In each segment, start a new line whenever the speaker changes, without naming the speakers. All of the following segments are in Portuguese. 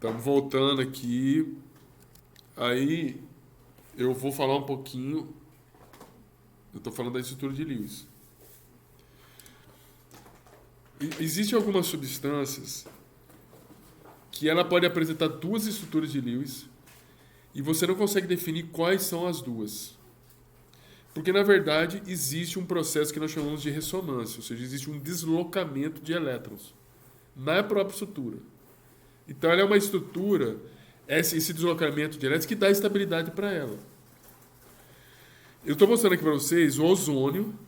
Estamos voltando aqui. Aí eu vou falar um pouquinho. Eu estou falando da estrutura de Lewis. Existem algumas substâncias que ela pode apresentar duas estruturas de Lewis e você não consegue definir quais são as duas. Porque, na verdade, existe um processo que nós chamamos de ressonância, ou seja, existe um deslocamento de elétrons na própria estrutura. Então, ela é uma estrutura, esse deslocamento de elétrons, que dá estabilidade para ela. Eu estou mostrando aqui para vocês o ozônio.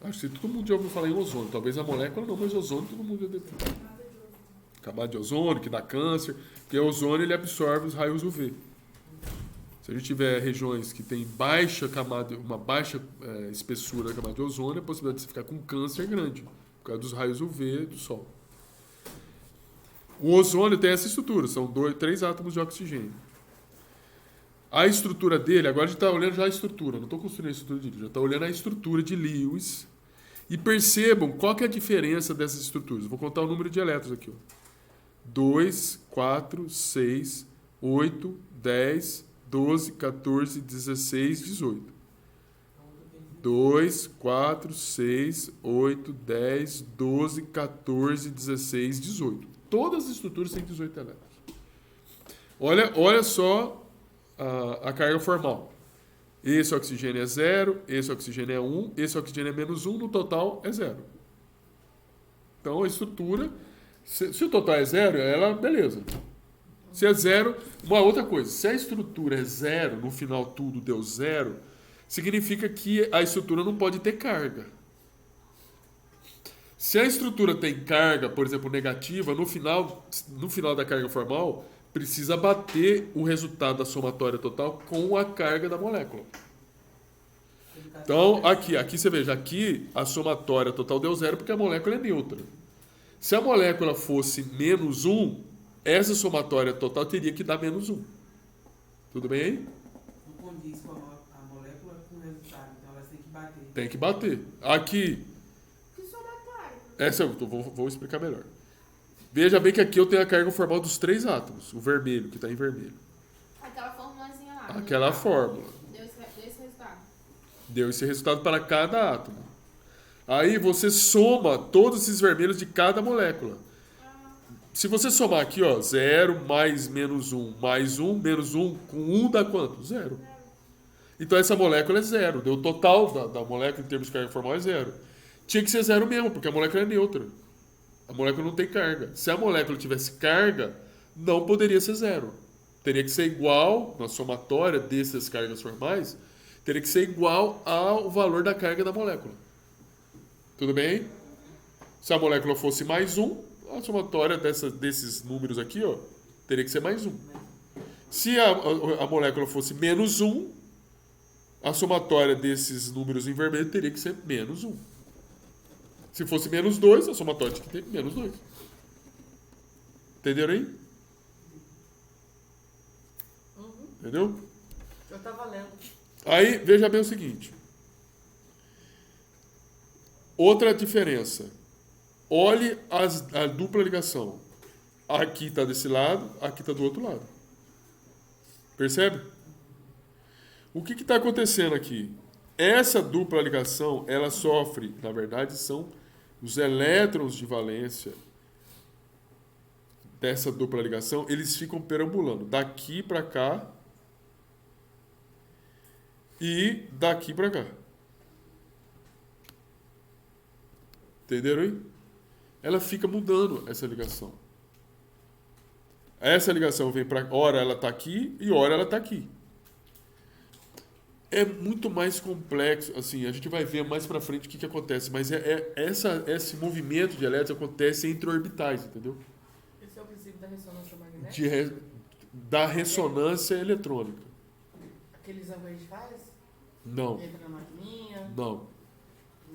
Acho que todo mundo já ouviu falar em ozônio. Talvez a molécula não, mas ozônio todo mundo já deve ter. Camada de ozônio, que dá câncer. Porque o ozônio ele absorve os raios UV. Se a gente tiver regiões que tem baixa camada, uma baixa espessura da camada de ozônio, a possibilidade de você ficar com câncer é grande, por causa dos raios UV do Sol. O ozônio tem essa estrutura, são 3 átomos de oxigênio. A estrutura dele, agora a gente está olhando já a estrutura, não estou construindo a estrutura de Lewis, já está olhando a estrutura de Lewis. E percebam qual que é a diferença dessas estruturas. Vou contar o número de elétrons aqui. 2, 4, 6, 8, 10, 12, 14, 16, 18. 2, 4, 6, 8, 10, 12, 14, 16, 18. Todas as estruturas têm 18 elétrons. Olha só a carga formal. Esse oxigênio é 0, esse oxigênio é 1, esse oxigênio é menos 1, no total é 0. Então a estrutura, se o total é 0, ela, beleza. Se é 0, uma outra coisa, se a estrutura é 0, no final tudo deu 0, significa que a estrutura não pode ter carga. Se a estrutura tem carga, por exemplo, negativa, no final da carga formal, precisa bater o resultado da somatória total com a carga da molécula. Então, aqui você veja, aqui a somatória total deu 0 porque a molécula é neutra. Se a molécula fosse menos 1, essa somatória total teria que dar menos 1. Tudo bem aí?
Não condiz com a molécula com o resultado, então elas têm que bater.
Tem que bater. Aqui,
Que somatório?
essa eu vou explicar melhor. Veja bem que aqui eu tenho a carga formal dos 3 átomos, o vermelho, que está em vermelho.
Aquela formulazinha lá.
Aquela fórmula.
Deu esse resultado.
Deu esse resultado para cada átomo. Aí você soma todos esses vermelhos de cada molécula. Se você somar aqui, ó, 0 mais menos 1, mais 1, menos 1, com 1 dá quanto? 0. Então essa molécula é 0. Deu o total da molécula em termos de carga formal é 0. Tinha que ser 0 mesmo, porque a molécula é neutra. A molécula não tem carga. Se a molécula tivesse carga, não poderia ser 0. Teria que ser igual, na somatória dessas cargas formais, teria que ser igual ao valor da carga da molécula. Tudo bem? Se a molécula fosse mais 1, a somatória desses números aqui, ó, teria que ser mais 1. Se a molécula fosse menos 1, a somatória desses números em vermelho teria que ser menos 1. Se fosse menos 2, a somatória tinha que ter menos 2. Entenderam aí? Entendeu?
Eu estava lendo.
Aí, veja bem o seguinte. Outra diferença. Olhe a dupla ligação. Aqui está desse lado, aqui está do outro lado. Percebe? O que está acontecendo aqui? Essa dupla ligação, ela sofre, na verdade, são os elétrons de valência dessa dupla ligação, eles ficam perambulando daqui para cá e daqui para cá. Entenderam aí? Ela fica mudando essa ligação. Essa ligação vem para... Ora ela está aqui e ora ela está aqui. É muito mais complexo, assim, a gente vai ver mais para frente o que acontece, mas esse movimento de elétrons acontece entre orbitais, entendeu?
Esse é o princípio da ressonância magnética?
Da ressonância eletrônica.
Aquele exame que a gente faz?
Não.
Entra na maquininha?
Não,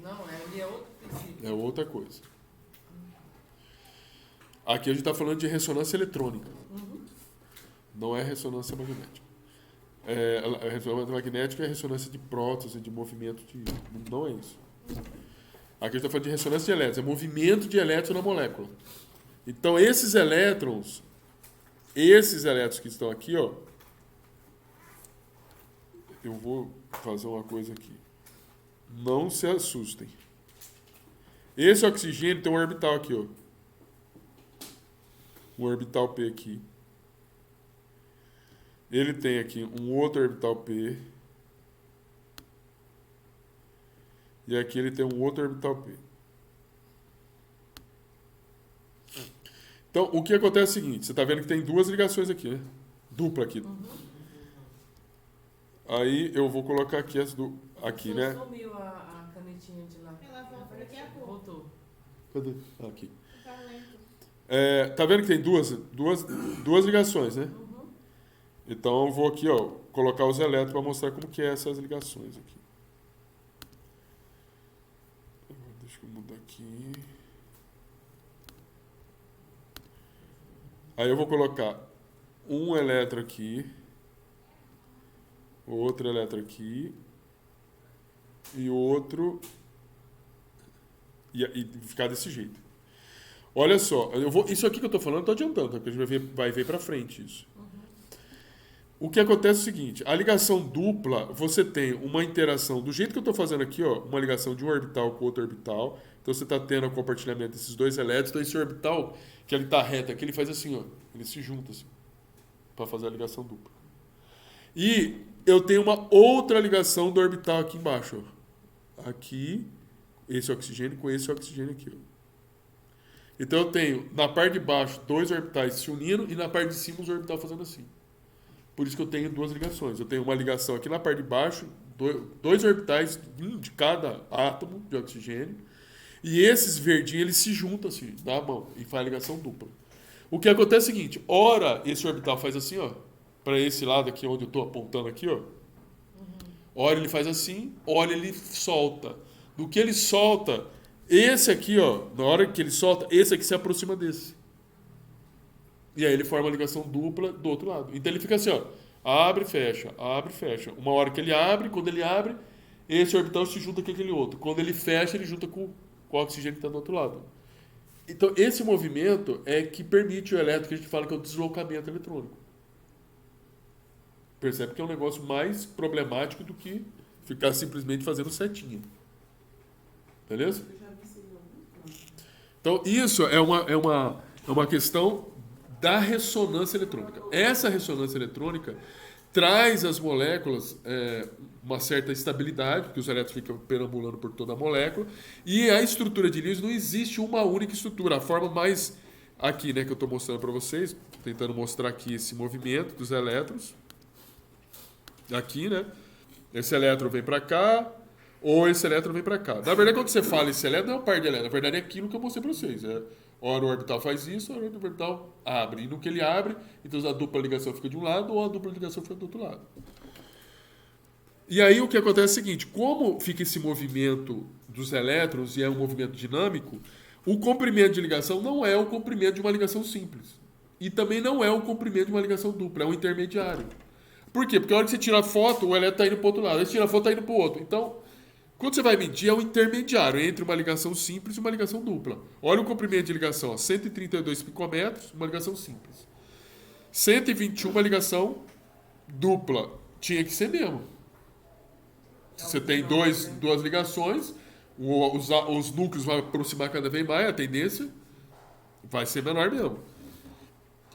Não, ali é outro princípio.
é outra coisa. Aqui a gente está falando de ressonância eletrônica. Não é ressonância magnética. A ressonância magnética é a ressonância de prótons e de movimento de... Não é isso. Aqui a gente está falando de ressonância de elétrons, é movimento de elétrons na molécula. Então, esses elétrons, esses elétrons que estão aqui, ó, eu vou fazer uma coisa aqui. Não se assustem. Esse oxigênio tem um orbital aqui, ó. Um orbital P aqui. Ele tem aqui um outro orbital P. E aqui ele tem um outro orbital P. Então, o que acontece é o seguinte. Você está vendo que tem duas ligações aqui, né? Dupla aqui. Aí eu vou colocar aqui aqui, né?
Sumiu a canetinha de lá.
Ela volta daqui a pouco.
Voltou.
Cadê? Aqui.
Tá lento.
Tá vendo que tem duas ligações, né? Então eu vou aqui, ó, colocar os elétrons para mostrar como que é essas ligações aqui. Deixa eu mudar aqui. Aí eu vou colocar um elétron aqui, outro elétron aqui e outro e ficar desse jeito. Olha só, isso aqui que eu estou falando, eu estou adiantando, porque a gente vai ver para frente isso. O que acontece é o seguinte, a ligação dupla, você tem uma interação, do jeito que eu estou fazendo aqui, ó, uma ligação de um orbital com outro orbital, então você está tendo o compartilhamento desses dois elétrons, então esse orbital, que ele está reto aqui, ele faz assim, ó, ele se junta assim, para fazer a ligação dupla. E eu tenho uma outra ligação do orbital aqui embaixo, ó, aqui, esse oxigênio com esse oxigênio aqui, ó. Então eu tenho, na parte de baixo, dois orbitais se unindo e na parte de cima os orbitais fazendo assim. Por isso que eu tenho duas ligações. Eu tenho uma ligação aqui na parte de baixo, dois orbitais, um de cada átomo de oxigênio. E esses verdinhos, eles se juntam assim, dá a mão, e faz a ligação dupla. O que acontece é o seguinte, ora esse orbital faz assim, ó, para esse lado aqui, onde eu estou apontando aqui, ó. Ora ele faz assim, ora ele solta. No que ele solta, esse aqui, ó, na hora que ele solta, esse aqui se aproxima desse. E aí ele forma uma ligação dupla do outro lado. Então ele fica assim, ó, abre, fecha, abre, fecha. Uma hora que ele abre, quando ele abre, esse orbital se junta com aquele outro. Quando ele fecha, ele junta com o oxigênio que está do outro lado. Então esse movimento é que permite o elétron, que a gente fala que é o deslocamento eletrônico. Percebe que é um negócio mais problemático do que ficar simplesmente fazendo setinha. Beleza? Então isso é uma questão da ressonância eletrônica. Essa ressonância eletrônica traz às moléculas uma certa estabilidade, porque os elétrons ficam perambulando por toda a molécula, e a estrutura de Lewis não existe uma única estrutura. A forma mais aqui, né, que eu estou mostrando para vocês, tentando mostrar aqui esse movimento dos elétrons. Aqui, né? Esse elétron vem para cá, ou esse elétron vem para cá. Na verdade, quando você fala esse elétron, não é um par de elétrons. Na verdade, é aquilo que eu mostrei para vocês. Ora o orbital faz isso, ora o orbital abre. E no que ele abre, então a dupla ligação fica de um lado ou a dupla ligação fica do outro lado. E aí o que acontece é o seguinte, como fica esse movimento dos elétrons e é um movimento dinâmico, o comprimento de ligação não é o comprimento de uma ligação simples. E também não é o comprimento de uma ligação dupla, é um intermediário. Por quê? Porque a hora que você tira a foto, o elétron está indo para o outro lado. Aí você tira a foto, está indo para o outro. Então, quando você vai medir, é um intermediário entre uma ligação simples e uma ligação dupla. Olha o comprimento de ligação, ó, 132 picômetros, uma ligação simples. 121, uma ligação dupla. Tinha que ser mesmo. Se você tem duas ligações, os núcleos vão aproximar cada vez mais, a tendência vai ser menor mesmo.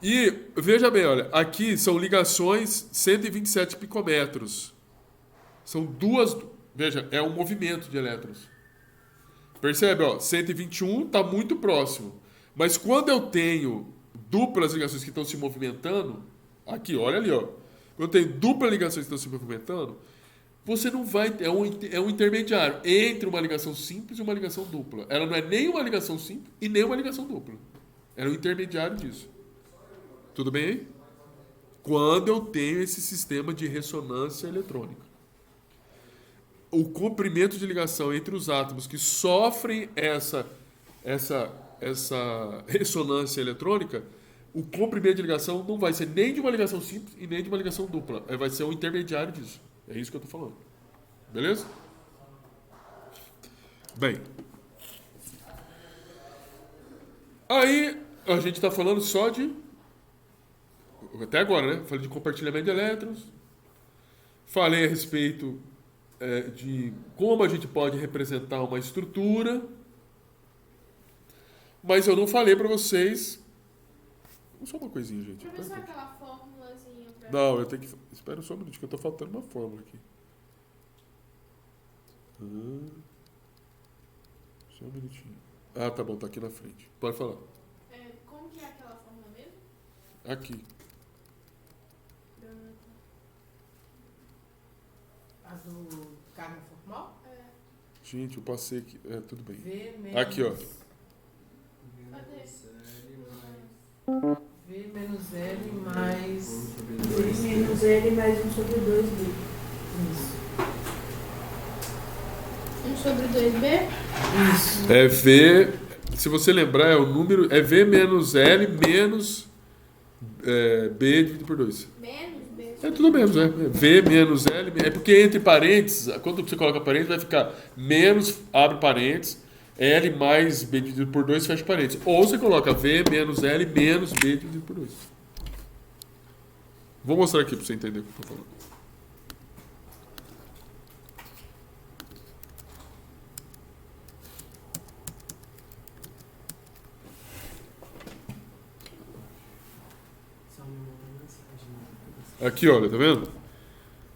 E, veja bem, olha, aqui são ligações 127 picômetros. São duas... Veja, é um movimento de elétrons. Percebe, ó, 121 está muito próximo. Mas quando eu tenho duplas ligações que estão se movimentando, aqui, olha ali, ó. Quando eu tenho duplas ligações que estão se movimentando, você não vai... É um intermediário entre uma ligação simples e uma ligação dupla. Ela não é nem uma ligação simples e nem uma ligação dupla. Ela é um intermediário disso. Tudo bem aí? Quando eu tenho esse sistema de ressonância eletrônica. O comprimento de ligação entre os átomos que sofrem essa ressonância eletrônica, o comprimento de ligação não vai ser nem de uma ligação simples e nem de uma ligação dupla. Vai ser um intermediário disso. É isso que eu estou falando. Beleza? Bem. Aí, a gente está falando só de até agora, né? Falei de compartilhamento de elétrons. Falei a respeito de como a gente pode representar uma estrutura. Mas eu não falei para vocês... Só uma coisinha, gente.
Professor, aquela fórmulazinha pra...
Não, eu tenho que... Espera só um minutinho, que eu tô faltando uma fórmula aqui. Só um minutinho. Ah, tá bom, tá aqui na frente. Pode falar.
Como que é aquela fórmula mesmo?
Aqui.
A do carga formal?
Gente, eu passei aqui. Tudo bem.
V menos...
Aqui, ó.
Cadê?
V menos L mais...
V menos L mais 1 sobre 2B.
Isso.
1 sobre 2B?
Isso.
É V... Se você lembrar, é o número... É V menos L menos B dividido por 2.
Menos B.
É tudo mesmo, né? V menos L... É porque entre parênteses, quando você coloca parênteses, vai ficar menos, abre parênteses, L mais B dividido por 2, fecha parênteses. Ou você coloca V menos L menos B dividido por 2. Vou mostrar aqui para você entender o que eu estou falando. Aqui, olha, tá vendo?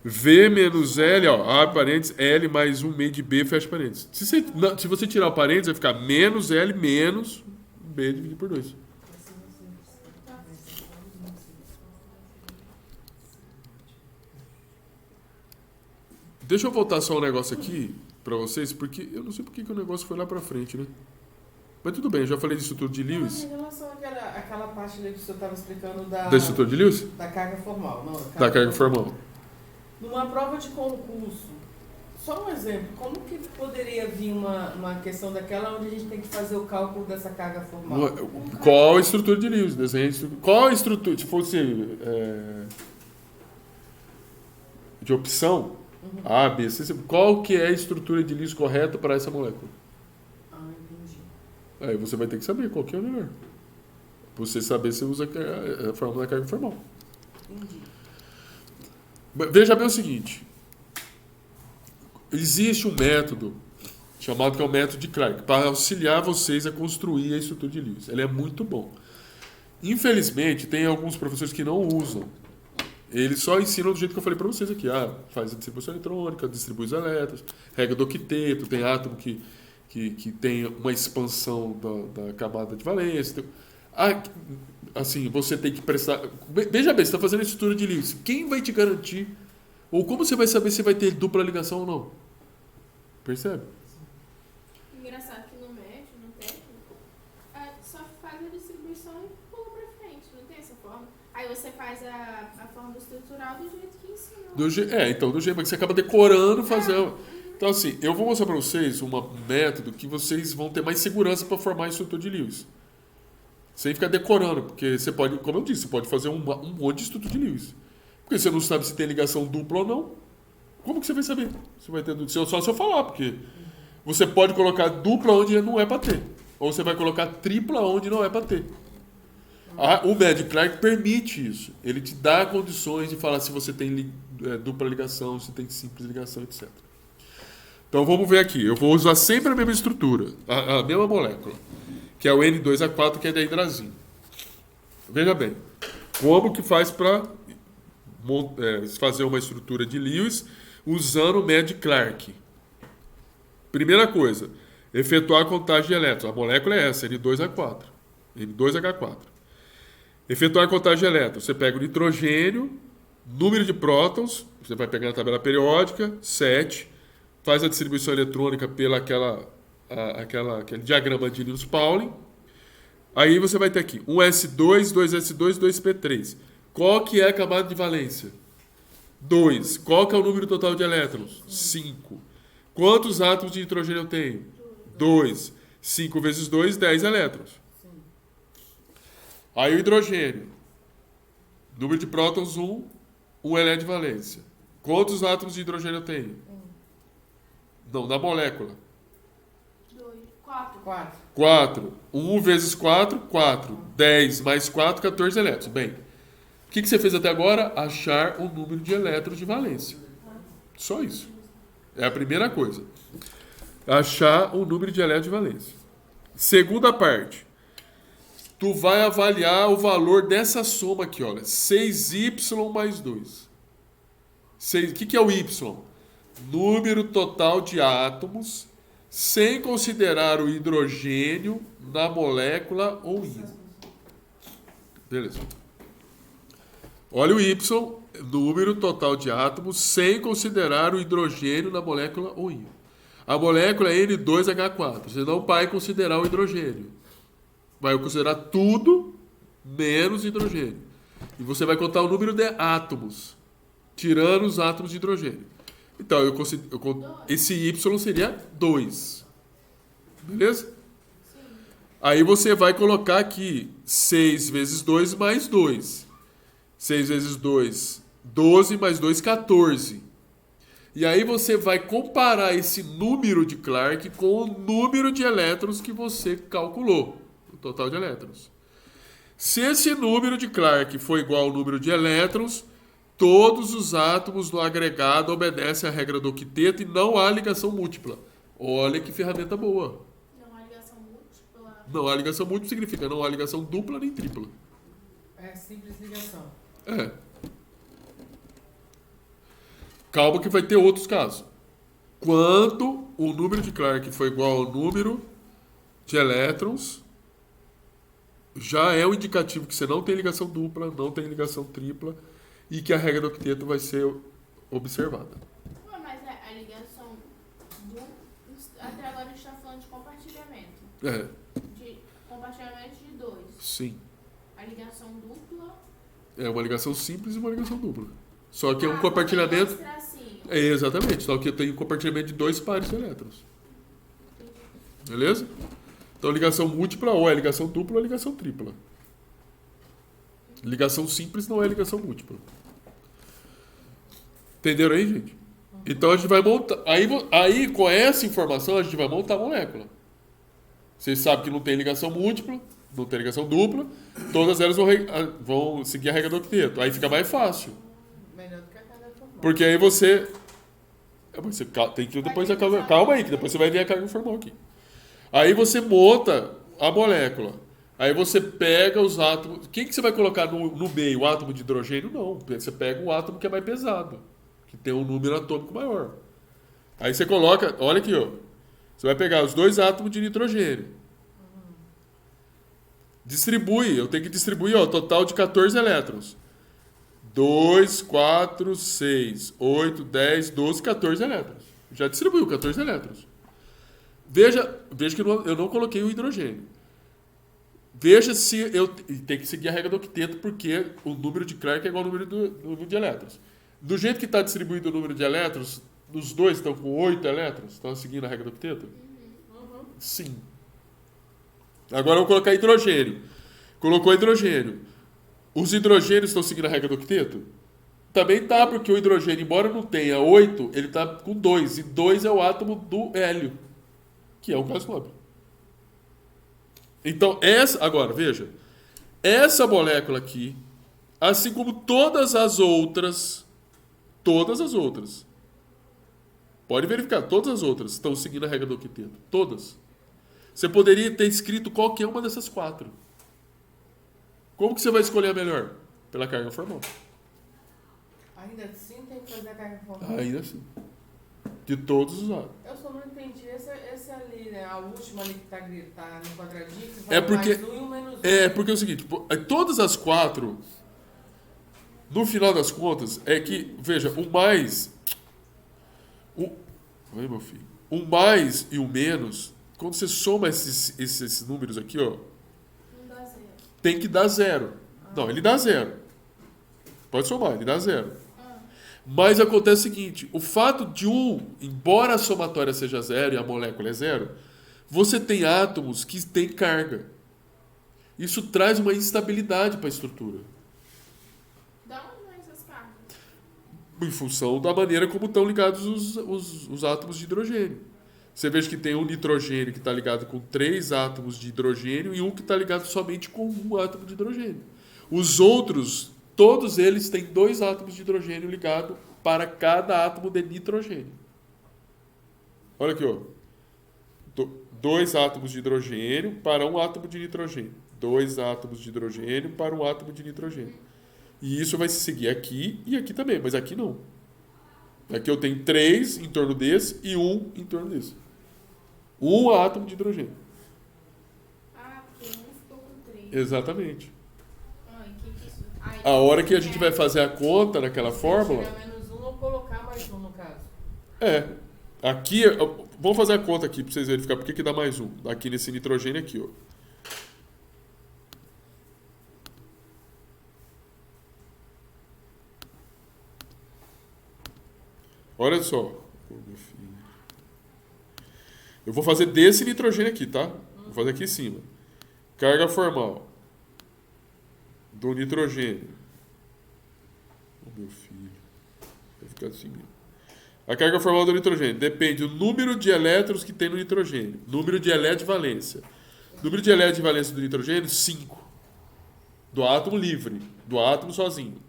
V menos L, ó, abre parênteses, L mais 1 meio de B, fecha parênteses. Se você tirar o parênteses, vai ficar menos L menos B dividido por 2. Deixa eu voltar só um negócio aqui pra vocês, porque eu não sei porque que o negócio foi lá pra frente, né? Mas tudo bem, eu já falei de estrutura de
Não, mas
Lewis.
em relação àquela parte ali que o senhor estava explicando da...
Da estrutura de Lewis?
Da carga formal. Não,
Da carga formal.
Numa prova de concurso, só um exemplo, como que poderia vir uma questão daquela onde a gente tem que fazer o cálculo dessa carga formal?
Qual a estrutura de Lewis? Qual a estrutura? Se fosse de opção, A, B, C, qual que é a estrutura de Lewis correta para essa molécula?
Ah, entendi.
Aí você vai ter que saber qual que é o melhor. Pra você saber se usa a fórmula da carga formal.
Entendi.
Veja bem o seguinte. Existe um método chamado que é o método de Clark para auxiliar vocês a construir a estrutura de Lewis. Ele é muito bom. Infelizmente, tem alguns professores que não usam. Eles só ensinam do jeito que eu falei para vocês aqui. Faz a distribuição eletrônica, distribui os elétrons, regra do octeto, tem átomo que tem uma expansão da camada de valência. Assim, você tem que prestar... Veja bem, você está fazendo a estrutura de Lewis. Quem vai te garantir? Ou como você vai saber se vai ter dupla ligação ou não? Percebe?
Engraçado que no médio, no técnico, só faz a distribuição e pula pra frente. Não tem essa forma. Aí você faz a forma estrutural do jeito que ensina.
Então, do jeito que você acaba decorando, fazendo... Então, assim, eu vou mostrar para vocês um método que vocês vão ter mais segurança para formar a estrutura de Lewis. Sem ficar decorando, porque você pode, como eu disse, você pode fazer um monte de estrutura de Lewis. Porque você não sabe se tem ligação dupla ou não. Como que você vai saber? Você vai ter só se eu falar, porque você pode colocar dupla onde não é para ter. Ou você vai colocar tripla onde não é para ter. O método Clark permite isso. Ele te dá condições de falar se você tem dupla ligação, se tem simples ligação, etc. Então vamos ver aqui. Eu vou usar sempre a mesma estrutura, a mesma molécula, que é o N2A4, que é da hidrazina. Veja bem, como que faz para fazer uma estrutura de Lewis usando o método Clark? Primeira coisa, efetuar a contagem de elétrons. A molécula é essa, N2A4, N2H4. Efetuar a contagem de elétrons. Você pega o nitrogênio, número de prótons, você vai pegar na tabela periódica, 7, faz a distribuição eletrônica pela aquele diagrama de Linus-Pauling. Aí você vai ter aqui 1s2, 2s2, 2p3. Qual que é a camada de valência? 2. Qual que é o número total de elétrons? 5. Quantos átomos de nitrogênio eu tenho? 2. 5 vezes 2, 10 elétrons. Aí o hidrogênio. Número de prótons, 1. 1 elétron de valência. Quantos átomos de hidrogênio eu tenho? Não, na molécula.
4.
4. 1 vezes 4, 4. 10 mais 4, 14 elétrons. Bem, O que você fez até agora? Achar o número de elétrons de valência. Só isso. É a primeira coisa. Achar o número de elétrons de valência. Segunda parte. Tu vai avaliar o valor dessa soma aqui, olha. 6y mais 2. O que é o y? Número total de átomos, sem considerar o hidrogênio na molécula ou íon. Beleza. Olha o y, número total de átomos, sem considerar o hidrogênio na molécula ou íon. A molécula é N2H4. Você não vai considerar o hidrogênio. Vai considerar tudo menos hidrogênio. E você vai contar o número de átomos, tirando os átomos de hidrogênio. Então, esse Y seria 2. Beleza? Aí você vai colocar aqui 6 vezes 2 mais 2. 6 vezes 2, 12 mais 2, 14. E aí você vai comparar esse número de Clarke com o número de elétrons que você calculou. O total de elétrons. Se esse número de Clarke for igual ao número de elétrons, todos os átomos do agregado obedecem à regra do octeto e não há ligação múltipla. Olha que ferramenta boa.
Não há ligação múltipla.
Não há ligação múltipla significa não há ligação dupla nem tripla.
É simples ligação.
É. Calma que vai ter outros casos. Quando o número de Clarke for igual ao número de elétrons, já é um indicativo que você não tem ligação dupla, não tem ligação tripla e que a regra do octeto vai ser observada.
Ué, mas a ligação do... Até agora a gente está falando de compartilhamento.
É,
De compartilhamento de 2.
sim.
A ligação dupla...
É uma ligação simples e uma ligação dupla. Só que é um
Ah,
compartilhamento...
tem dois tracinhos.
É, exatamente. Só que eu tenho um compartilhamento de 2 pares de elétrons. Beleza? Então, ligação múltipla ou é ligação dupla ou é ligação tripla. Ligação simples não é ligação múltipla. Entenderam aí, gente? Então, a gente vai montar... Aí, com essa informação, a gente vai montar a molécula. Vocês sabem que não tem ligação múltipla, não tem ligação dupla. Todas elas vão seguir a regra do octeto. Aí fica mais fácil.
Melhor do que a carga formal.
Porque aí você... Você tem que depois... Calma aí, que depois você vai ver a carga formal aqui. Aí você monta a molécula. Aí você pega os átomos... Quem que você vai colocar no meio? O átomo de hidrogênio? Não. Você pega o átomo que é mais pesado. Que tem um número atômico maior. Aí você coloca... Olha aqui, ó. Você vai pegar os 2 átomos de nitrogênio. Distribui. Eu tenho que distribuir, ó, total de 14 elétrons. 2, 4, 6, 8, 10, 12, 14 elétrons. Já distribuiu 14 elétrons. Veja que eu não coloquei o hidrogênio. Veja se eu... Tem que seguir a regra do octeto, porque o número de Clarke é igual ao número de elétrons. Do jeito que está distribuído o número de elétrons, os dois estão com 8 elétrons? Estão seguindo a regra do octeto? Sim. Agora eu vou colocar hidrogênio. Colocou hidrogênio. Os hidrogênios estão seguindo a regra do octeto? Também tá, porque o hidrogênio, embora não tenha 8, ele está com 2. E 2 é o átomo do hélio, que é um gás nobre. Então, agora, veja. Essa molécula aqui, assim como todas as outras, pode verificar, todas as outras estão seguindo a regra do octeto. Todas. Você poderia ter escrito qualquer uma dessas 4. Como que você vai escolher a melhor? Pela carga formal.
Ainda assim tem que fazer a carga formal.
Ainda assim. De todos os átomos.
Eu só não entendi esse ali, né? A última ali que tá no quadradinho, que
É
vai
porque-
mais 1 e 1 menos 1.
É, porque é o seguinte, todas as 4, no final das contas, é que, veja, o mais... Oi, meu filho. O mais e o menos, quando você soma esses números aqui, ó,
Não dá 0.
tem que dar 0. Não, ele dá 0. Pode somar, ele dá 0. Mas acontece o seguinte, o fato de embora a somatória seja 0 e a molécula é 0, você tem átomos que têm carga. Isso traz uma instabilidade para a estrutura.
Da onde vem essas cargas?
Em função da maneira como estão ligados os átomos de hidrogênio. Você veja que tem um nitrogênio que está ligado com 3 átomos de hidrogênio e um que está ligado somente com 1 átomo de hidrogênio. Os outros todos eles têm 2 átomos de hidrogênio ligados para cada átomo de nitrogênio. Olha aqui, ó. 2 átomos de hidrogênio para um átomo de nitrogênio. 2 átomos de hidrogênio para um átomo de nitrogênio. E isso vai se seguir aqui e aqui também, mas aqui não. Aqui eu tenho 3 em torno desse e 1 em torno desse. 1 átomo de hidrogênio.
Ah, porque um ficou com 3.
Exatamente.
Ai, que isso? Ai,
A hora que a gente vai fazer a conta naquela fórmula...
Tirar menos 1 ou colocar mais 1 no caso.
Aqui, vamos fazer a conta aqui para vocês verificar por que dá mais 1. Aqui nesse nitrogênio aqui, ó. Olha só. Eu vou fazer desse nitrogênio aqui, tá? Vou fazer aqui em cima. Carga formal do nitrogênio. Oh, meu filho. Vai ficar assim mesmo. A carga formal do nitrogênio depende do número de elétrons que tem no nitrogênio. Número de elétrons de valência. Número de elétrons de valência do nitrogênio, 5. Do átomo livre. Do átomo sozinho.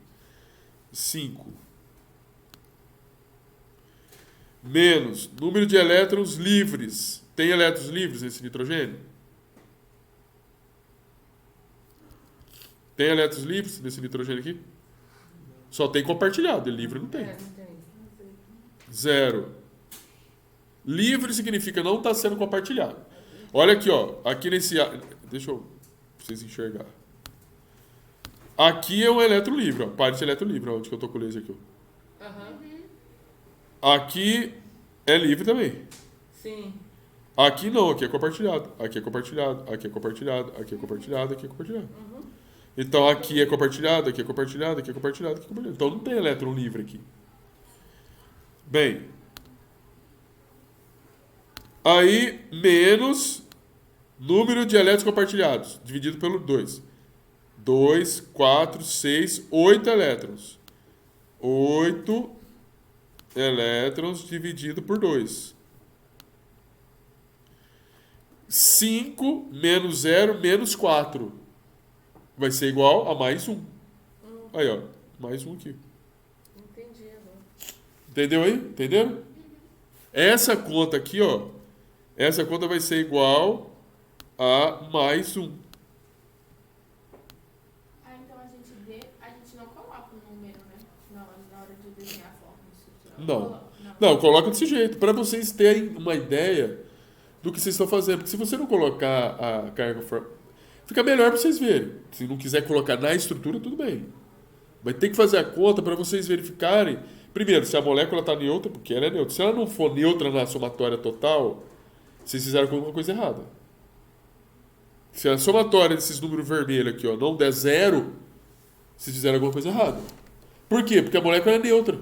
5. Menos número de elétrons livres. Tem elétrons livres nesse nitrogênio? Tem elétrons livres nesse nitrogênio aqui? Só tem compartilhado. E livre não tem.
Não tem.
0. Livre significa não está sendo compartilhado. Olha aqui, ó. Aqui nesse... Deixa eu... Pra vocês enxergarem. Aqui é um elétron livre, ó. Parte elétron livre. Onde que eu tô com o laser aqui, ó. Aqui é livre também.
Sim.
Aqui não, aqui é compartilhado. Aqui é compartilhado, aqui é compartilhado, aqui é compartilhado, aqui é compartilhado. Então aqui é compartilhado, aqui é compartilhado, aqui é compartilhado, aqui é compartilhado. Então não tem elétron livre aqui. Bem. Aí, menos número de elétrons compartilhados, dividido pelo 2. 2, 4, 6, 8 elétrons. 8 elétrons dividido por 2. 5 menos 0 menos 4. Vai ser igual a mais 1. Aí, ó. Mais 1 aqui.
Entendi agora.
Entendeu aí? Entenderam? Essa conta aqui, ó. Essa conta vai ser igual a mais 1.
Ah, então a gente não coloca o número, né? Na hora de desenhar a forma estrutural.
Não, coloca desse jeito. Para vocês terem uma ideia do que vocês estão fazendo. Porque se você não colocar a carga formal, fica melhor para vocês verem. Se não quiser colocar na estrutura, tudo bem. Vai ter que fazer a conta para vocês verificarem. Primeiro, se a molécula está neutra, porque ela é neutra. Se ela não for neutra na somatória total, vocês fizeram alguma coisa errada. Se a somatória desses números vermelhos aqui, ó, não der 0, vocês fizeram alguma coisa errada. Por quê? Porque a molécula é neutra.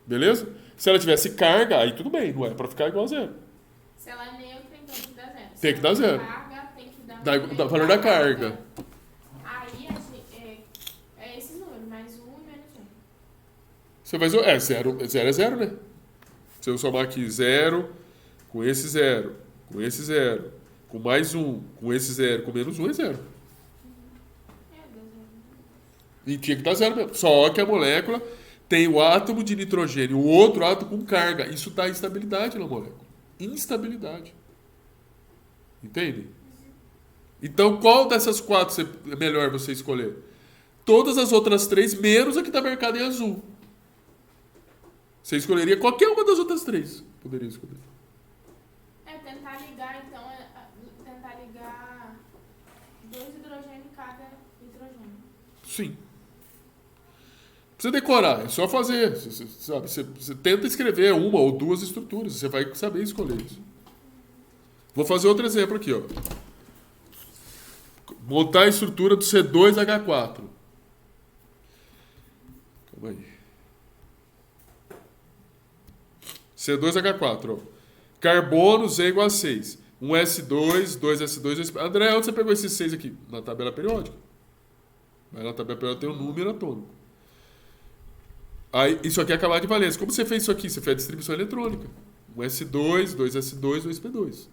Beleza? Se ela tivesse carga, aí tudo bem, não é para ficar igual a 0.
Se ela é neutra, então tem que dar 0.
Tem que dar 0.
Carga, tem que dar
Dá o valor da carga.
Aí a gente, é esses números, mais 1 e menos 1.
Você vai... 0 é 0, né? Se eu somar aqui 0, com esse 0, com esse 0, com mais 1, com esse 0, com menos 1 é 0. E tinha que dar 0 mesmo. Só que a molécula tem o átomo de nitrogênio, o outro átomo com carga. Isso dá instabilidade na molécula. Instabilidade. Entende? Então, qual dessas 4 é melhor você escolher? Todas as outras 3, menos a que está marcada em azul. Você escolheria qualquer uma das outras 3. Poderia escolher.
Tentar ligar, então, tentar ligar 2 hidrogênios em cada nitrogênio.
Sim. Precisa decorar, é só fazer. Você tenta escrever uma ou 2 estruturas, você vai saber escolher isso. Vou fazer outro exemplo aqui, ó. Montar a estrutura do C2H4. Calma aí. C2H4, ó. Carbono Z igual a 6. 1S2, 2S2... André, onde você pegou esses 6 aqui? Na tabela periódica. Mas na tabela periódica tem um número atômico. Aí, isso aqui é a camada de valência. Como você fez isso aqui? Você fez a distribuição eletrônica. 1S2, 2S2, 2P2.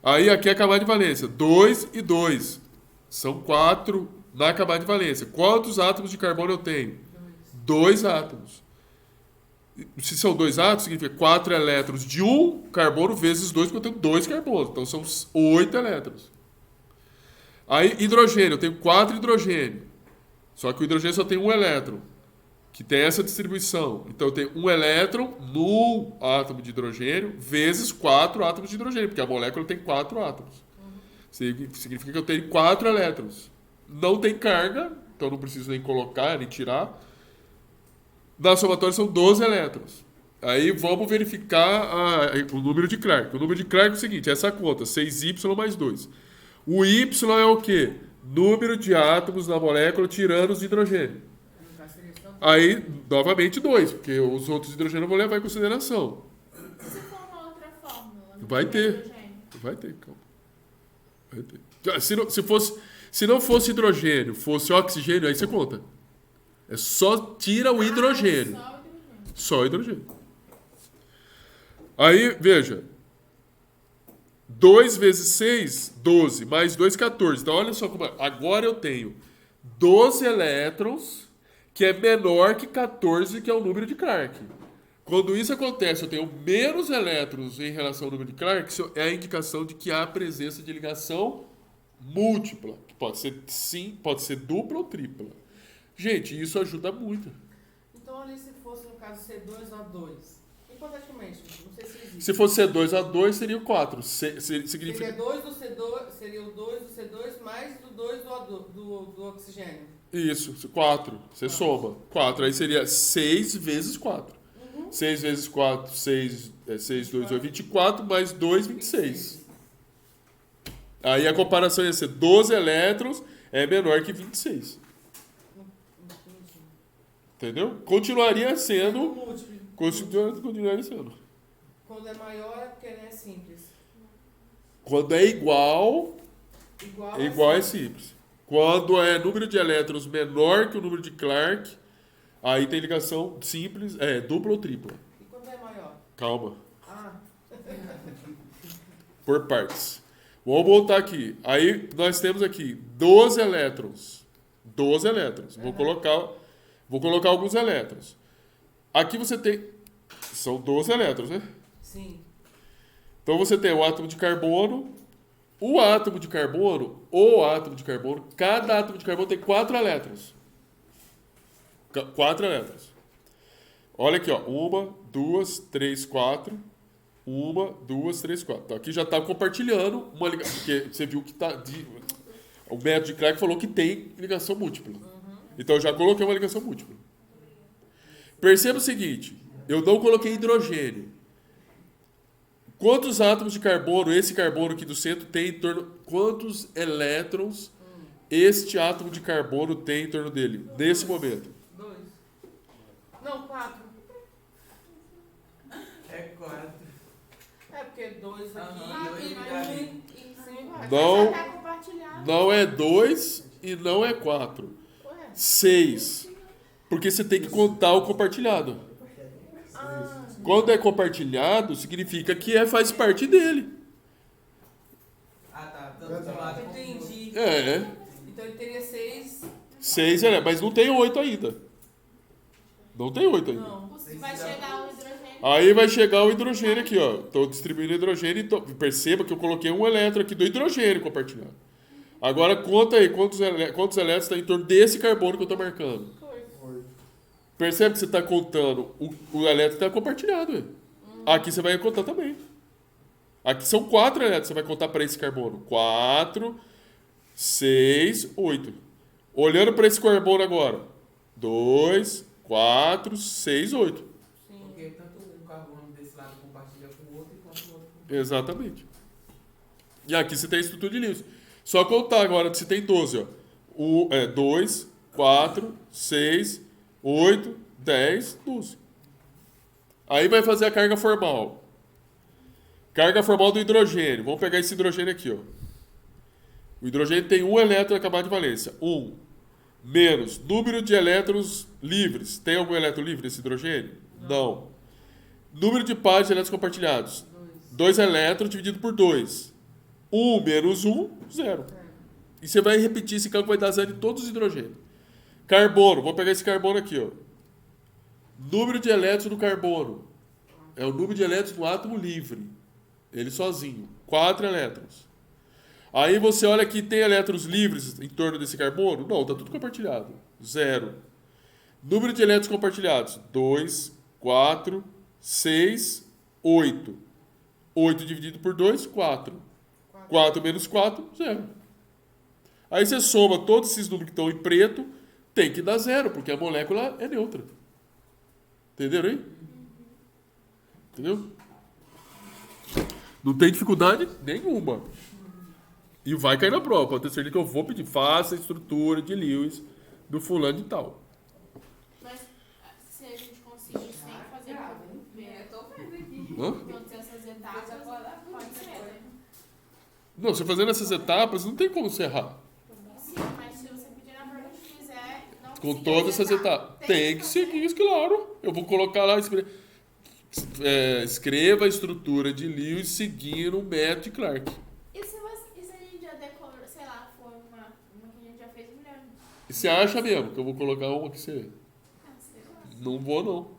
Aí aqui é a camada de valência. 2 e 2. São 4 na camada de valência. Quantos átomos de carbono eu tenho? 2 átomos. Se são 2 átomos, significa 4 elétrons de um carbono vezes 2, porque eu tenho 2 carbonos. Então são 8 elétrons. Aí, hidrogênio, eu tenho 4 hidrogênio. Só que o hidrogênio só tem um elétron, que tem essa distribuição. Então eu tenho um elétron no átomo de hidrogênio vezes 4 átomos de hidrogênio, porque a molécula tem 4 átomos. Significa que eu tenho 4 elétrons. Não tem carga, então não preciso nem colocar, nem tirar. Na somatória são 12 elétrons. Aí vamos verificar o número de Clark. O número de Clark é o seguinte, essa conta, 6Y mais 2. O Y é o quê? Número de átomos na molécula tirando os de hidrogênio. Aí, novamente, 2, porque os outros hidrogênios eu vou levar em consideração.
Se for uma outra fórmula, não
Vai
tem
ter.
hidrogênio.
Vai ter, calma. Vai ter. Se não fosse hidrogênio, fosse oxigênio, aí você conta. É só tira o hidrogênio.
Só o hidrogênio.
Só o hidrogênio. Aí, veja. 2 vezes 6, 12. Mais 2, 14. Então, olha só como é. Agora eu tenho 12 elétrons, que é menor que 14, que é o número de Clark. Quando isso acontece, eu tenho menos elétrons em relação ao número de Clark, isso é a indicação de que há presença de ligação múltipla. Que pode ser sim, pode ser dupla ou tripla. Gente, isso ajuda muito.
Então, ali, se fosse, no caso, C2A2, hipoteticamente, não sei se existe.
Se fosse C2A2, seria o 4. Significa...
Seria 2 do C2, seria o 2 do C2 mais o 2 do oxigênio.
Isso, 4. Você soma. 4. Aí seria 6 vezes 4. 6 vezes 4, 6, 2, 8, 24, mais 2, 26. Aí a comparação ia ser 12 elétrons é menor que 26. Entendeu? Continuaria sendo.
Múltiplo.
Continuaria sendo.
Quando é maior é porque ele é simples.
Quando é igual
Igual
é simples. Quando é número de elétrons menor que o número de Clark, aí tem ligação simples, dupla ou tripla.
E quando é maior?
Calma.
Ah,
Por partes. Vamos voltar aqui. Aí nós temos aqui 12 elétrons. 12 elétrons. Vou colocar alguns elétrons. Aqui você tem... São 12 elétrons, né?
sim.
Então você tem o átomo de carbono. Cada átomo de carbono tem 4 elétrons. 4 elétrons. Olha aqui, ó. 1, 2, 3, 4. 1, 2, 3, 4. Então aqui já está compartilhando uma ligação. Porque você viu que está. O método de Clark falou que tem ligação múltipla. Então eu já coloquei uma ligação múltipla. Perceba o seguinte: eu não coloquei hidrogênio. Quantos átomos de carbono, esse carbono aqui do centro, tem em torno. Quantos elétrons este átomo de carbono tem em torno dele, nesse momento?
2. Não, 4.
É 4.
É porque 2 aqui
Aham,
e
dois
mais
ali.
um em cima e embaixo.
Não.
Já tá compartilhado.
Não é 2 e não é 4.
Ué.
6. Porque você tem que contar o compartilhado.
Ah,
Quando é compartilhado, significa que faz parte dele.
Ah, tá. Tanto do lado como do outro.
entendi. Então ele teria 6.
6 mas não tem 8 ainda. Não tem 8 ainda.
Não.
Vai chegar o hidrogênio.
Aí vai chegar o hidrogênio aqui, ó. Estou distribuindo hidrogênio. Então, perceba que eu coloquei um elétron aqui do hidrogênio compartilhado. Agora conta aí quantos elétrons está em torno desse carbono que eu estou marcando. Percebe que você está contando o elétron está compartilhado. Ué. Aqui você vai contar também. Aqui são 4 elétrons, você vai contar para esse carbono. 4, 6, 8. Olhando para esse carbono agora. 2, 4, 6, 8.
Porque tanto um carbono desse lado compartilha com o outro e quanto o outro compartilha.
Exatamente. E aqui você tem a estrutura de Lewis. Só contar agora se tem 12. Ó. 2, 4, 6, 8, 10, 12. Aí vai fazer a carga formal. Carga formal do hidrogênio. Vamos pegar esse hidrogênio aqui. Ó. O hidrogênio tem um elétron na camada de valência. 1. Menos número de elétrons livres. Tem algum elétron livre nesse hidrogênio? Não. Número de pares de elétrons compartilhados. 2 elétrons dividido por 2. 1 menos 1, 0. E você vai repetir esse cálculo, vai dar zero em todos os hidrogênios. Carbono, vou pegar esse carbono aqui, ó. Número de elétrons do carbono. É o número de elétrons do átomo livre. Ele sozinho. 4 elétrons. Aí você olha que tem elétrons livres em torno desse carbono? Não, está tudo compartilhado. 0. Número de elétrons compartilhados. 2, 4, 6, 8. 8 dividido por 2, 4. 4 menos 4, 0. Aí você soma todos esses números que estão em preto, tem que dar 0, porque a molécula é neutra. Entenderam aí? Entendeu? Não tem dificuldade nenhuma. E vai cair na prova. Pode ter certeza que eu vou pedir. Faça a estrutura de Lewis do fulano e tal.
Mas se a gente conseguir sem fazer
Eu tô vendo aqui.
todas essas etapas, pode ser, né?
Não, você fazendo essas etapas, não tem como você errar.
Sim, mas se você pedir na prova e fizer, não
Com
seguir
todas
as
essas etapas. Tem que
fazer.
seguir isso, claro. Eu vou colocar lá, escreva a estrutura de Lewis seguindo o método de Clark.
E se a gente já decorou, sei lá, foi uma que a gente já fez melhor?
E você acha mesmo que eu vou colocar uma que você...
Ah, sei lá.
Não vou, não.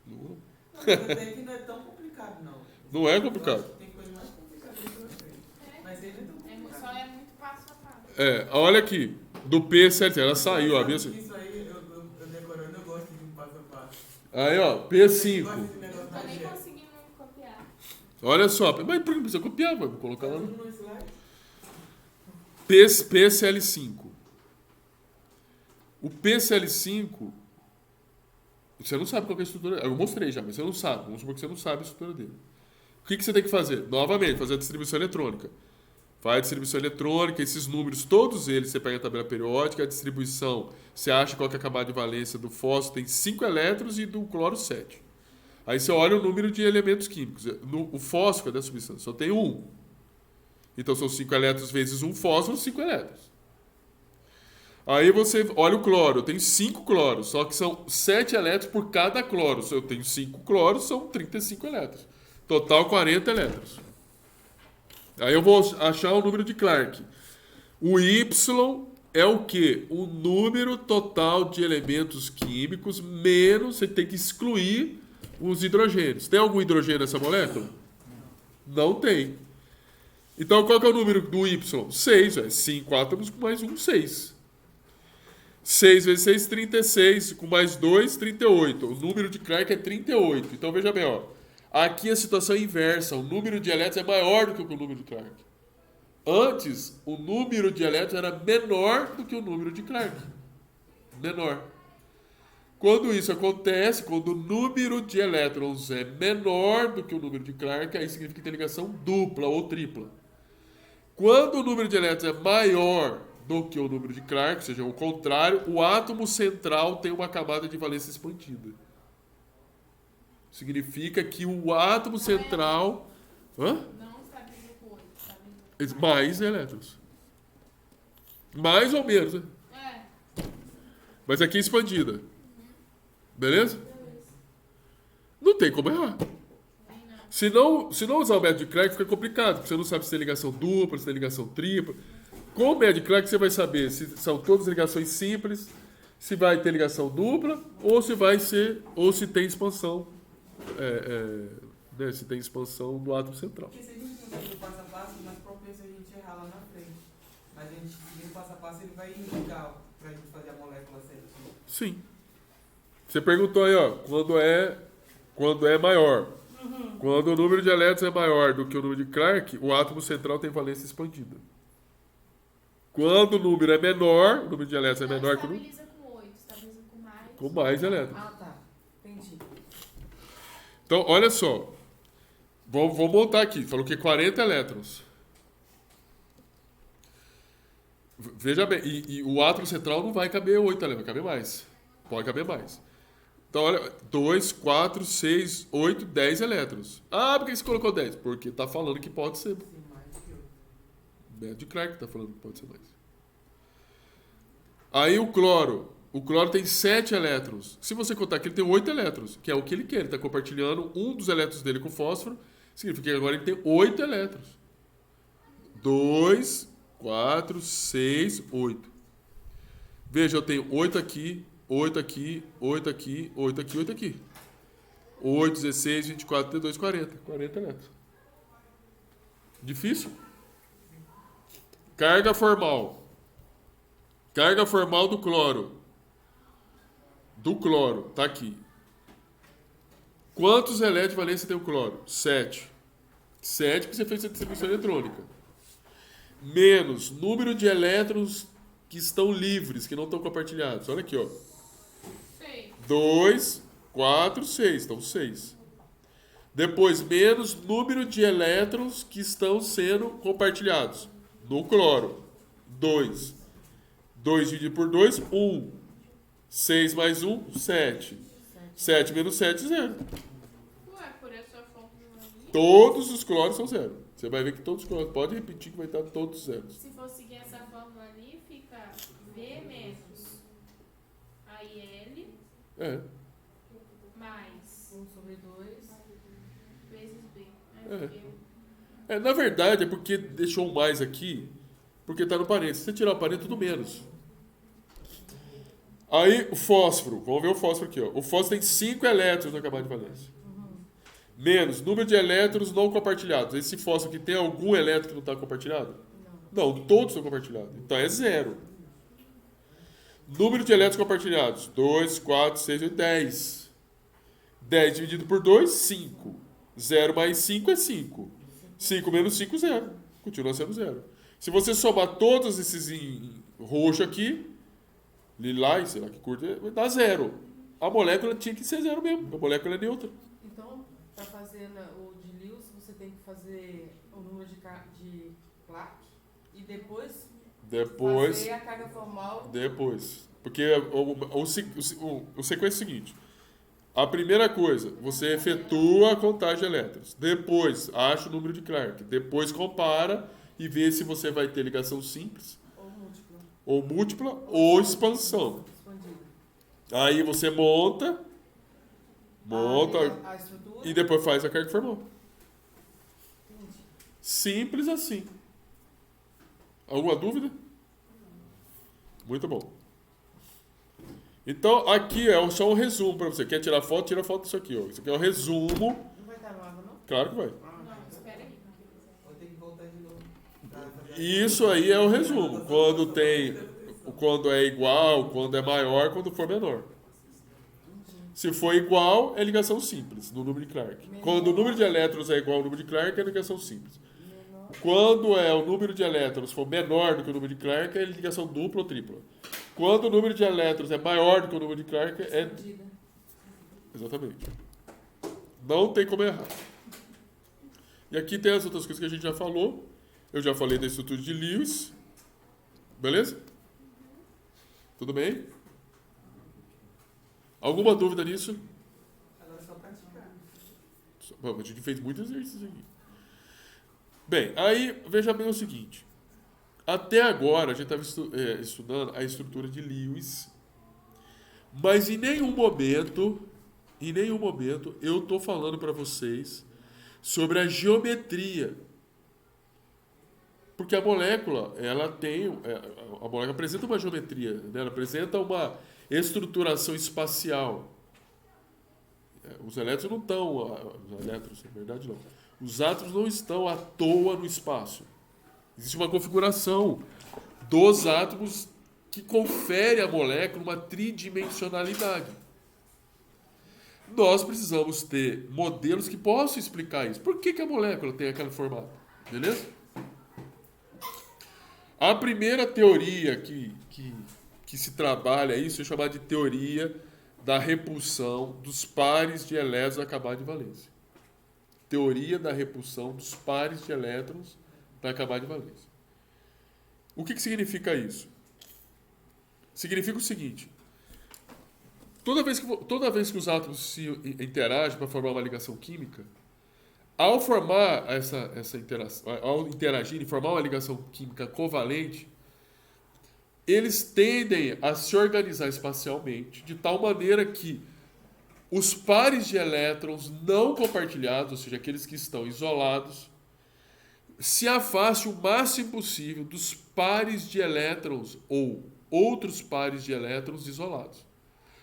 Não vou.
Até que não é tão complicado, não.
Não é
Eu
complicado.
acho que tem coisa mais complicada que eu sei. Mas ele não é tão complicado.
Só é muito passo a passo.
Olha aqui. Do PCLT, ela saiu, ó.
Isso aí, eu decorando, eu gosto de um passo a passo.
Aí, ó,
Eu gosto
P5.
desse negócio
Tô
mais
nem
direto.
conseguindo copiar.
Olha só. Mas por que não precisa copiar? Vamos colocar lá.
Tudo no slide.
PCL5. O PCL5, você não sabe qual que é a estrutura. Eu mostrei já, mas você não sabe. Vamos supor que você não sabe a estrutura dele. O que você tem que fazer? Novamente, fazer a distribuição eletrônica. Faz a distribuição eletrônica, esses números, todos eles, você pega a tabela periódica, a distribuição, você acha qual que é a camada de valência do fósforo, tem 5 elétrons e do cloro 7. Aí você olha o número de elementos químicos. O fósforo da substância só tem 1. Então são 5 elétrons vezes 1 fósforo, 5 elétrons. Aí você olha o cloro, eu tenho 5 cloros, só que são 7 elétrons por cada cloro. Se eu tenho 5 cloros, são 35 elétrons. Total 40 elétrons. Aí eu vou achar o número de Clark. O Y é o quê? O número total de elementos químicos menos, você tem que excluir os hidrogênios. Tem algum hidrogênio nessa molécula? Não tem. Então qual que é o número do Y? 6, 5 átomos com mais 1, 6. 6 vezes 6, 36, com mais 2, 38. O número de Clark é 38. Então veja bem, ó. Aqui a situação é inversa. O número de elétrons é maior do que o número de Clark. Antes, o número de elétrons era menor do que o número de Clark. Menor. Quando isso acontece, quando o número de elétrons é menor do que o número de Clark, aí significa que tem ligação dupla ou tripla. Quando o número de elétrons é maior do que o número de Clark, ou seja, o contrário, o átomo central tem uma camada de valência expandida. Significa que o átomo central... Hã?
Não está vindo com 8, está vindo
Mais elétrons. Mais ou menos, né?
É.
Mas aqui é expandida. Beleza? Não tem como errar. Se não usar o método de Clark, fica complicado, porque você não sabe se tem ligação dupla, se tem ligação tripla. Com o método de Clark, você vai saber se são todas ligações simples, se vai ter ligação dupla, ou se vai ser, ou se tem expansão. Né, se tem expansão do átomo central.
Porque se a gente não seguir o passo a passo, mais propenso a gente errar lá na frente. Mas a gente seguindo o passo a passo, ele vai indicar pra gente fazer a molécula certa.
Sim. Você perguntou aí, ó, quando é maior. Quando o número de elétrons é maior do que o número de Clark, o átomo central tem valência expandida. Quando o número é menor, o número de elétrons é menor que o número...
Estabiliza com 8, estabiliza com mais.
Com mais elétrons.
Ah, tá. Entendi.
Então, olha só. Vou montar aqui. Falou que 40 elétrons. Veja bem, e o átomo central não vai caber 8 elétrons, vai caber mais. Pode caber mais. Então, olha, 2, 4, 6, 8, 10 elétrons. Ah, por que você colocou 10? Porque está falando que pode ser.
Tem mais que eu.
Método de Clark está falando que pode ser mais. Aí o cloro. O cloro tem 7 elétrons. Se você contar que ele tem 8 elétrons, que é o que ele quer, ele está compartilhando um dos elétrons dele com fósforo, significa que agora ele tem 8 elétrons. 2, 4, 6, 8. Veja, eu tenho 8 aqui, 8 aqui, 8 aqui, 8 aqui, 8 aqui. 8, 16, 24, 32, 40. 40 elétrons. Difícil? Carga formal. Carga formal do cloro. Do cloro, tá aqui. Quantos elétrons de valência tem o cloro? 7. 7 porque você fez a distribuição eletrônica. Menos número de elétrons que estão livres, que não estão compartilhados. Olha aqui, ó. 2, 4, 6. Então, 6. Depois, menos número de elétrons que estão sendo compartilhados. No cloro. 2. 2 dividido por 2, 1. 6 mais 1, 7. 7 menos 7, 0.
Ué, por essa fórmula aí.
Todos os cloros são 0. Você vai ver que todos os cloros. Pode repetir que vai estar todos zeros.
Se for seguir essa fórmula ali, fica V menos AIL
É.
mais
1 sobre 2.
vezes B.
Na verdade, é porque deixou um mais aqui, porque está no parênteses. Se você tirar o parênteses, tudo menos. Aí, o fósforo. Vamos ver o fósforo aqui. Ó. O fósforo tem 5 elétrons na camada de valência. Menos número de elétrons não compartilhados. Esse fósforo aqui tem algum elétron que não está compartilhado? Não, todos estão compartilhados. Então é 0. Número de elétrons compartilhados. 2, 4, 6, 8, 10. 10 dividido por 2, 5. 0 mais 5 é 5. 5 menos 5, 0. Continua sendo 0. Se você somar todos esses em roxo aqui, lilás, sei lá que cor, vai dar 0. A molécula tinha que ser 0 mesmo. A molécula é neutra.
Então, para fazer o de Lewis, você tem que fazer o número de Clark e depois fazer a carga formal.
Depois. Porque o sequência é o seguinte. A primeira coisa, você efetua a contagem de elétrons. Depois, acha o número de Clark. Depois compara e vê se você vai ter ligação simples, ou múltipla, ou expansão.
Expandida.
Aí você monta
A estrutura.
e depois faz a carga formal.
Entendi.
Simples assim. Alguma dúvida? Muito bom. Então, aqui é só um resumo para você. Quer tirar foto? Tira foto disso aqui. Ó. Isso aqui é um resumo.
Não vai estar no água, não?
Claro que vai.
Não, espera aí.
Vou ter que voltar de novo.
Isso aí é o resumo. Quando é igual, quando é maior, quando for menor. Se for igual, é ligação simples, no número de Clark. Quando o número de elétrons é igual ao número de Clark, é ligação simples. Quando o número de elétrons for menor do que o número de Clark, é ligação dupla ou tripla. Quando o número de elétrons é maior do que o número de Clark, é...
Expandida.
Exatamente. Não tem como errar. E aqui tem as outras coisas que a gente já falou. Eu já falei da estrutura de Lewis. Beleza? Tudo bem? Alguma dúvida nisso?
Agora é só praticar.
Bom, a gente fez muitos exercícios aqui. Bem, aí veja bem o seguinte. Até agora a gente estava estudando a estrutura de Lewis, mas em nenhum momento eu estou falando para vocês sobre a geometria. Porque a molécula, a molécula apresenta uma geometria, né? Ela apresenta uma estruturação espacial. Os elétrons não estão, os elétrons, na verdade não. Os átomos não estão à toa no espaço. Existe uma configuração dos átomos que confere à molécula uma tridimensionalidade. Nós precisamos ter modelos que possam explicar isso. Por que a molécula tem aquele formato? Beleza? A primeira teoria que se trabalha isso é chamada de teoria da repulsão dos pares de elétrons da camada de valência. Teoria da repulsão dos pares de elétrons da camada de valência. O que significa isso? Significa o seguinte: toda vez que os átomos se interagem para formar uma ligação química, ao formar essa interação, ao interagir e formar uma ligação química covalente, eles tendem a se organizar espacialmente de tal maneira que os pares de elétrons não compartilhados, ou seja, aqueles que estão isolados, se afaste o máximo possível dos pares de elétrons ou outros pares de elétrons isolados.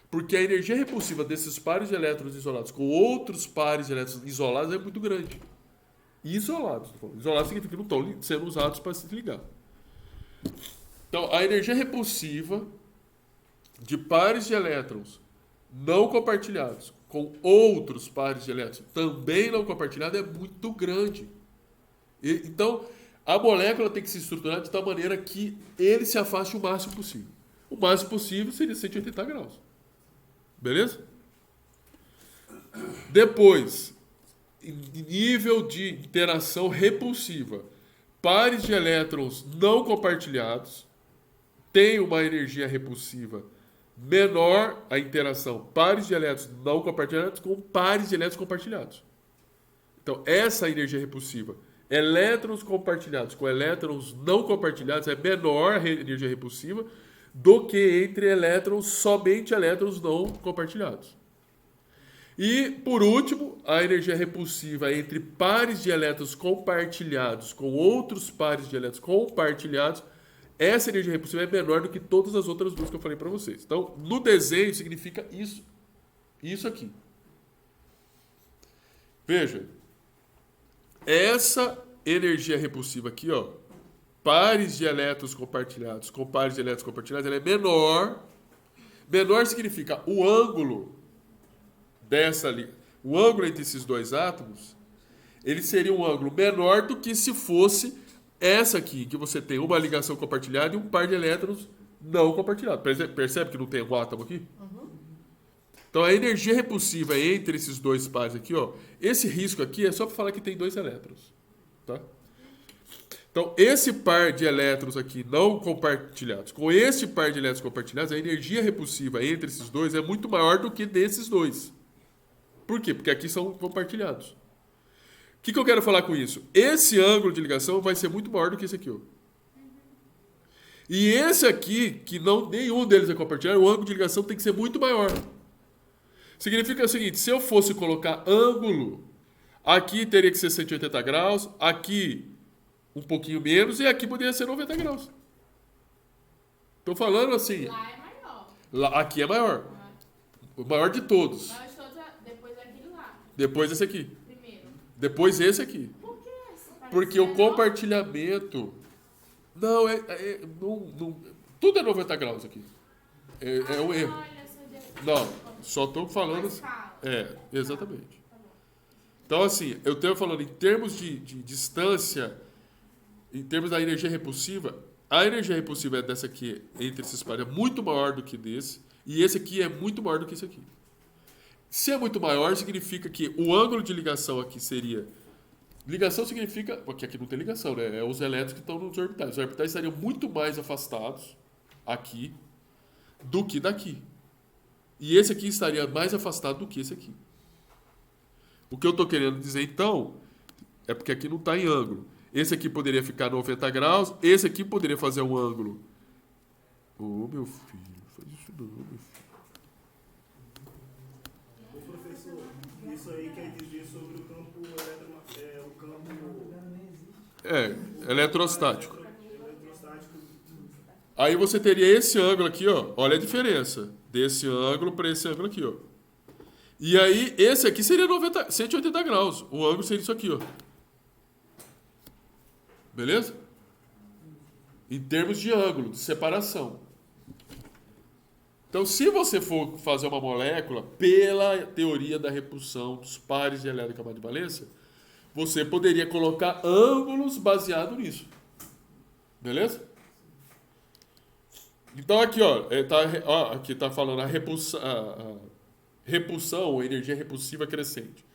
Porque a energia repulsiva desses pares de elétrons isolados com outros pares de elétrons isolados é muito grande. Isolados. Isolados significa que não estão sendo usados para se ligar. Então, a energia repulsiva de pares de elétrons não compartilhados com outros pares de elétrons também não compartilhados é muito grande. Então, a molécula tem que se estruturar de tal maneira que ele se afaste o máximo possível. O máximo possível seria 180 graus. Beleza? Depois, nível de interação repulsiva. Pares de elétrons não compartilhados têm uma energia repulsiva menor a interação pares de elétrons não compartilhados com pares de elétrons compartilhados. Então, essa energia repulsiva, elétrons compartilhados com elétrons não compartilhados, é menor a energia repulsiva do que entre elétrons, somente elétrons não compartilhados. E, por último, a energia repulsiva entre pares de elétrons compartilhados com outros pares de elétrons compartilhados, essa energia repulsiva é menor do que todas as outras duas que eu falei para vocês. Então, no desenho, significa isso. Isso aqui. Veja. Essa energia repulsiva aqui, ó, pares de elétrons compartilhados com pares de elétrons compartilhados, ela é menor. Menor significa o ângulo o ângulo entre esses dois átomos, ele seria um ângulo menor do que se fosse essa aqui, que você tem uma ligação compartilhada e um par de elétrons não compartilhado. Percebe que não tem um átomo aqui? Uhum. Então, a energia repulsiva entre esses dois pares aqui, ó, esse risco aqui é só para falar que tem dois elétrons. Tá? Então, esse par de elétrons aqui não compartilhados, com esse par de elétrons compartilhados, a energia repulsiva entre esses dois é muito maior do que desses dois. Por quê? Porque aqui são compartilhados. O que eu quero falar com isso? Esse ângulo de ligação vai ser muito maior do que esse aqui. Ó. E esse aqui, que nenhum deles é compartilhado, o ângulo de ligação tem que ser muito maior. Significa o seguinte, se eu fosse colocar ângulo, aqui teria que ser 180 graus, aqui um pouquinho menos, e aqui poderia ser 90 graus. Estou falando assim...
Lá é maior.
Aqui é maior. O maior de todos.
Maior de todos, depois aquele lá.
Depois esse aqui.
Primeiro.
Depois esse aqui.
Por que esse?
Porque o compartilhamento... Não, tudo é 90 graus aqui. É um erro. Não, só estou falando... Exatamente. Então, assim, eu estou falando em termos de distância, em termos da energia repulsiva, a energia repulsiva é dessa aqui, entre esses pares, é muito maior do que desse, e esse aqui é muito maior do que esse aqui. Se é muito maior, significa que o ângulo de ligação aqui seria... Ligação significa... Porque aqui não tem ligação, né? É os elétrons que estão nos orbitais. Os orbitais estariam muito mais afastados aqui do que daqui. E esse aqui estaria mais afastado do que esse aqui. O que eu estou querendo dizer, então, é porque aqui não está em ângulo. Esse aqui poderia ficar 90 graus, esse aqui poderia fazer um ângulo. Ô, meu filho, faz isso não, meu filho.
Ô, professor, isso aí quer dizer sobre o campo
eletrostático. Aí você teria esse ângulo aqui, ó. Olha a diferença desse ângulo para esse ângulo aqui, ó. E aí, esse aqui seria 180 graus. O ângulo seria isso aqui, ó. Beleza? Em termos de ângulo, de separação. Então, se você for fazer uma molécula pela teoria da repulsão dos pares de elétron camada de valência, você poderia colocar ângulos baseados nisso. Beleza? Então, aqui, ó, aqui está falando a repulsão, ou energia repulsiva crescente.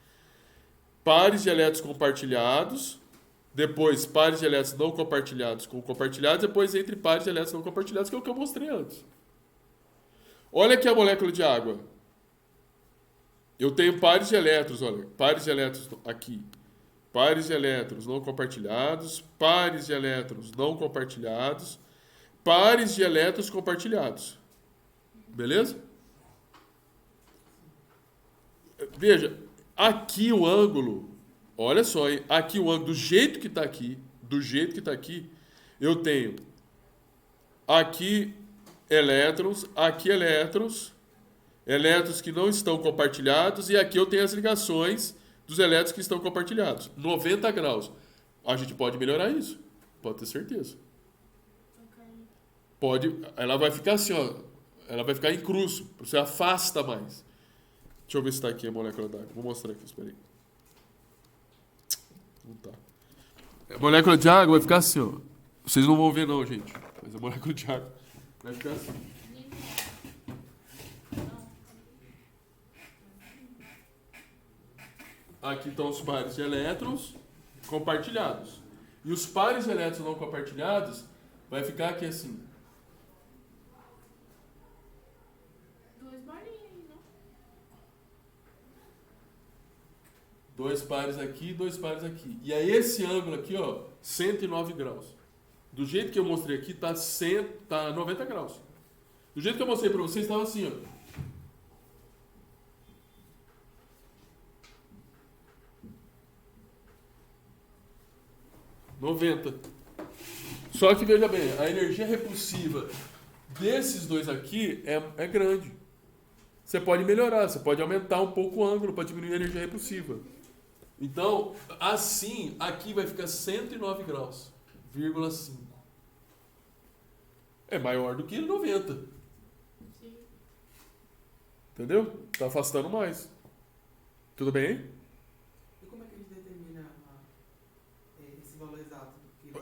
Pares de elétrons compartilhados, depois pares de elétrons não compartilhados com compartilhados, depois entre pares de elétrons não compartilhados, que é o que eu mostrei antes. Olha aqui a molécula de água. Eu tenho pares de elétrons, olha, pares de elétrons aqui. Pares de elétrons não compartilhados, pares de elétrons não compartilhados, pares de elétrons compartilhados. Beleza? Veja, aqui o ângulo olha só, hein? Aqui o ângulo, do jeito que está aqui, eu tenho aqui elétrons que não estão compartilhados, e aqui eu tenho as ligações dos elétrons que estão compartilhados. 90 graus. A gente pode melhorar isso, pode ter certeza. Pode, ela vai ficar assim, ó, ela vai ficar em cruzo, você afasta mais. Deixa eu ver se está aqui a molécula d'água. Vou mostrar aqui, espera aí. Não tá. A molécula de água vai ficar assim, ó. Vocês não vão ver não, gente. Mas a molécula de água vai ficar assim. Aqui estão os pares de elétrons compartilhados. E os pares de elétrons não compartilhados vai ficar aqui assim.
Duas bolinhas aí, não?
Dois pares aqui, dois pares aqui. E aí esse ângulo aqui, ó, 109 graus. Do jeito que eu mostrei aqui, tá 90 graus. Do jeito que eu mostrei para vocês, estava assim, ó. Só que veja bem, a energia repulsiva desses dois aqui é grande. Você pode melhorar, você pode aumentar um pouco o ângulo para diminuir a energia repulsiva. Então, assim, aqui vai ficar 109 graus, 0,5. É maior do que 90.
Sim.
Entendeu? Tá afastando mais. Tudo bem?
E como é que a gente determina esse valor exato?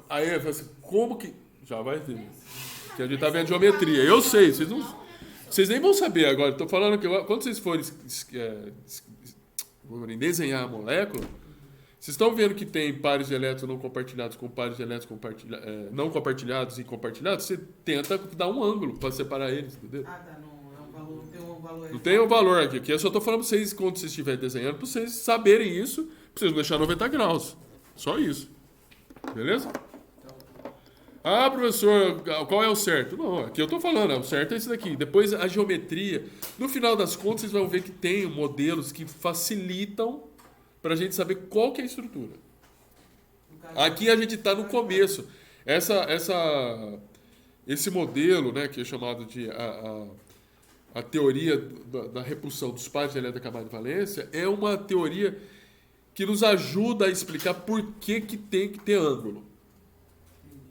Aí eu falo assim, como que... Já vai ter. Que a gente tá vendo geometria. Eu sei, vocês nem vão saber agora. Estou falando que quando vocês forem desenhar a molécula, vocês estão vendo que tem pares de elétrons não compartilhados com pares de elétrons não compartilhados e compartilhados, você tenta dar um ângulo para separar eles, entendeu?
Ah, tá. Não tem um valor.
Não tem o valor aqui. Aqui eu só estou falando para vocês, quando vocês estiverem desenhando, para vocês saberem isso, para vocês não deixar 90 graus. Só isso. Beleza? Ah, professor, qual é o certo? Não, aqui eu estou falando, o certo é esse daqui. Depois a geometria. No final das contas, vocês vão ver que tem modelos que facilitam para a gente saber qual que é a estrutura. Aqui a gente está no começo. Esse modelo, né, que é chamado de a teoria da repulsão dos pares de elétron da camada de valência, é uma teoria que nos ajuda a explicar por que tem que ter ângulo.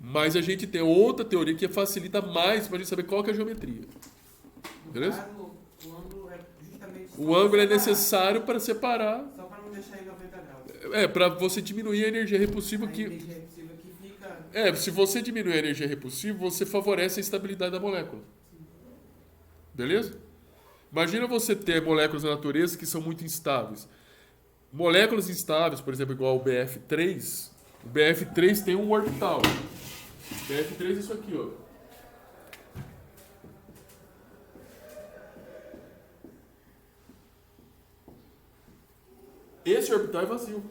Mas a gente tem outra teoria que facilita mais para a gente saber qual que é a geometria. Beleza?
O ângulo é justamente...
O ângulo é necessário para separar...
Só para não deixar em 90 graus.
Para você diminuir a energia repulsiva
A energia repulsiva que fica...
se você diminuir a energia repulsiva, você favorece a estabilidade da molécula. Beleza? Imagina você ter moléculas na natureza que são muito instáveis. Moléculas instáveis, por exemplo, igual o BF3. O BF3 tem um orbital. O BF3 é isso aqui, ó. Esse orbital é vazio.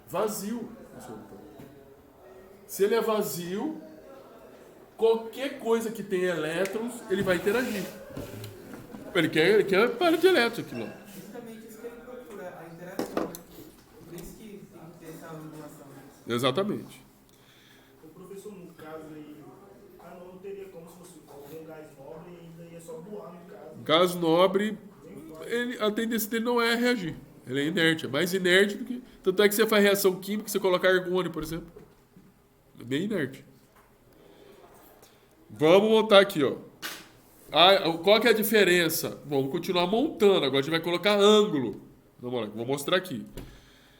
Vazio. Esse orbital. Se ele é vazio, qualquer coisa que tenha elétrons, ele vai interagir. Ele quer par de elétrons aqui, lá.
Justamente isso que ele procura, a interação, né? Por isso que tem que ter essa angulação.
Exatamente.
O professor, no caso aí, não teria como se fosse algum gás nobre e ainda ia só voar no caso.
Gás nobre, a tendência dele não é reagir. Ele é inerte, é mais inerte do que... Tanto é que você faz reação química, você coloca argônio, por exemplo. É bem inerte. Vamos montar aqui, ó. Qual que é a diferença? Vamos continuar montando. Agora a gente vai colocar ângulo na molécula. Vou mostrar aqui.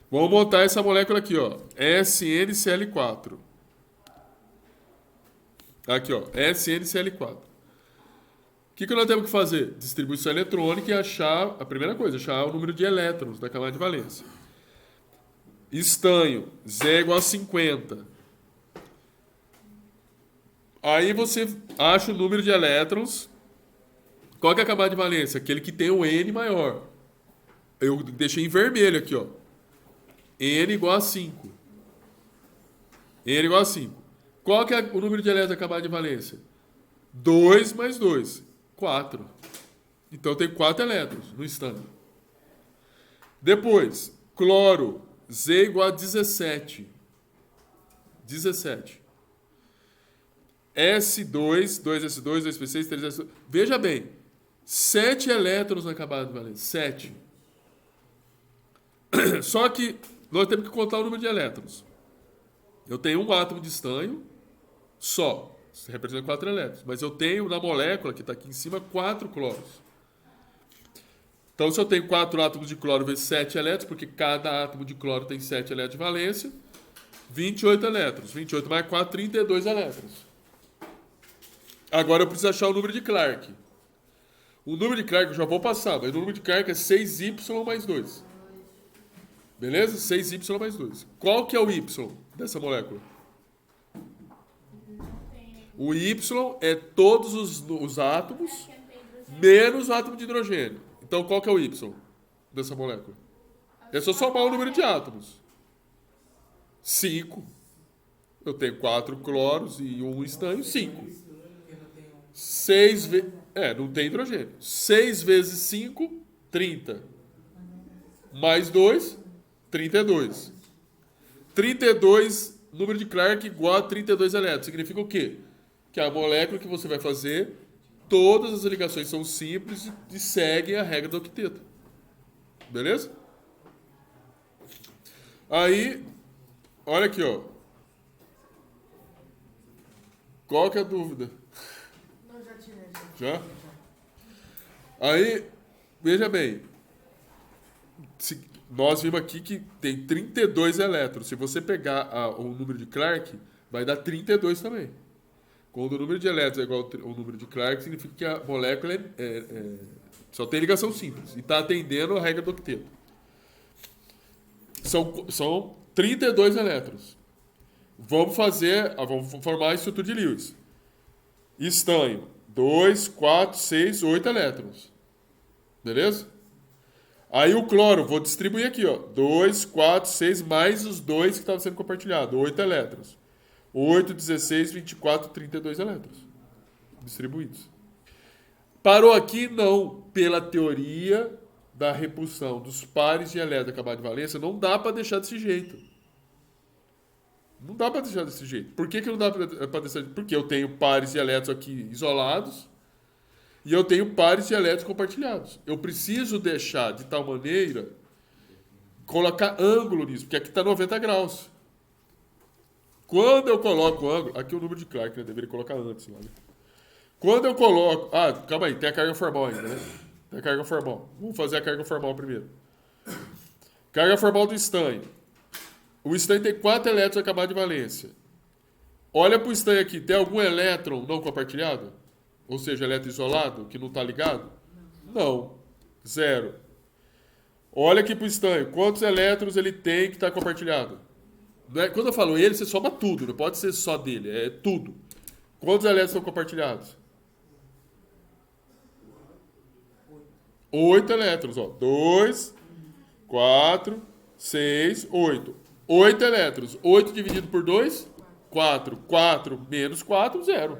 Vamos montar essa molécula aqui, ó. SNCl4. Aqui, ó. SNCl4. O que nós temos que fazer? Distribuição eletrônica e achar... A primeira coisa, achar o número de elétrons da camada de valência. Estanho. Z igual a 50. Aí você acha o número de elétrons. Qual que é a camada de valência? Aquele que tem o N maior. Eu deixei em vermelho aqui, ó. N igual a 5. N igual a 5. Qual que é o número de elétrons da camada de valência? 2 mais 2. 4. Então tem 4 elétrons no estânio. Depois, cloro, Z igual a 17. 17. S2, 2S2, 2P6, 3S2. Veja bem, 7 elétrons na camada de valência. 7. Só que nós temos que contar o número de elétrons. Eu tenho um átomo de estanho só. Isso representa 4 elétrons. Mas eu tenho na molécula, que está aqui em cima, 4 cloros. Então, se eu tenho 4 átomos de cloro vezes 7 elétrons, porque cada átomo de cloro tem 7 elétrons de valência, 28 elétrons. 28 mais 4, 32 elétrons. Agora eu preciso achar o número de Clark. O número de Clark eu já vou passar, mas o número de Clark é 6Y mais 2. Beleza? 6Y mais 2. Qual que é o Y dessa molécula? O Y é todos os átomos menos o átomo de hidrogênio. Então qual que é o Y dessa molécula? É só somar o número de átomos. 5. Eu tenho 4 cloros e 1 estanho, 5. 6 vezes... não tem hidrogênio. 6 vezes 5, 30. Mais 2, 32. 32, número de Clark igual a 32 elétrons. Significa o quê? Que a molécula que você vai fazer, todas as ligações são simples e seguem a regra do octeto. Beleza? Aí, olha aqui, ó. Qual que é a dúvida? Já? Aí, veja bem. Nós vimos aqui que tem 32 elétrons. Se você pegar o número de Clark, vai dar 32 também. Quando o número de elétrons é igual ao número de Clark, significa que a molécula só tem ligação simples. E está atendendo a regra do octeto. São 32 elétrons. Vamos formar a estrutura de Lewis. Estanho. 2, 4, 6, 8 elétrons. Beleza? Aí o cloro, vou distribuir aqui, ó. 2, 4, 6, mais os 2 que estavam sendo compartilhados. 8 elétrons. 8, 16, 24, 32 elétrons. Distribuídos. Parou aqui? Não. Pela teoria da repulsão dos pares de elétrons acabados de valência, não dá para deixar desse jeito. Não dá para deixar desse jeito. Por que não dá para deixar desse jeito? Porque eu tenho pares de elétrons aqui isolados e eu tenho pares de elétrons compartilhados. Eu preciso deixar de tal maneira, colocar ângulo nisso, porque aqui está 90 graus. Quando eu coloco o ângulo... Aqui é o número de Clark, né? Deveria colocar antes. Olha. Quando eu coloco... calma aí. Tem a carga formal ainda, né? Tem a carga formal. Vamos fazer a carga formal primeiro. Carga formal do estanho. O estanho tem 4 elétrons acabados de valência. Olha para o estanho aqui. Tem algum elétron não compartilhado? Ou seja, elétron isolado, que não está ligado? Não. 0. Olha aqui para o estanho. Quantos elétrons ele tem que está compartilhado? Quando eu falo ele, você soma tudo. Não pode ser só dele. É tudo. Quantos elétrons são compartilhados? 8 elétrons. 2, 4, 6, 8. 8 elétrons. 8 dividido por 2? 4. 4 menos 4, 0.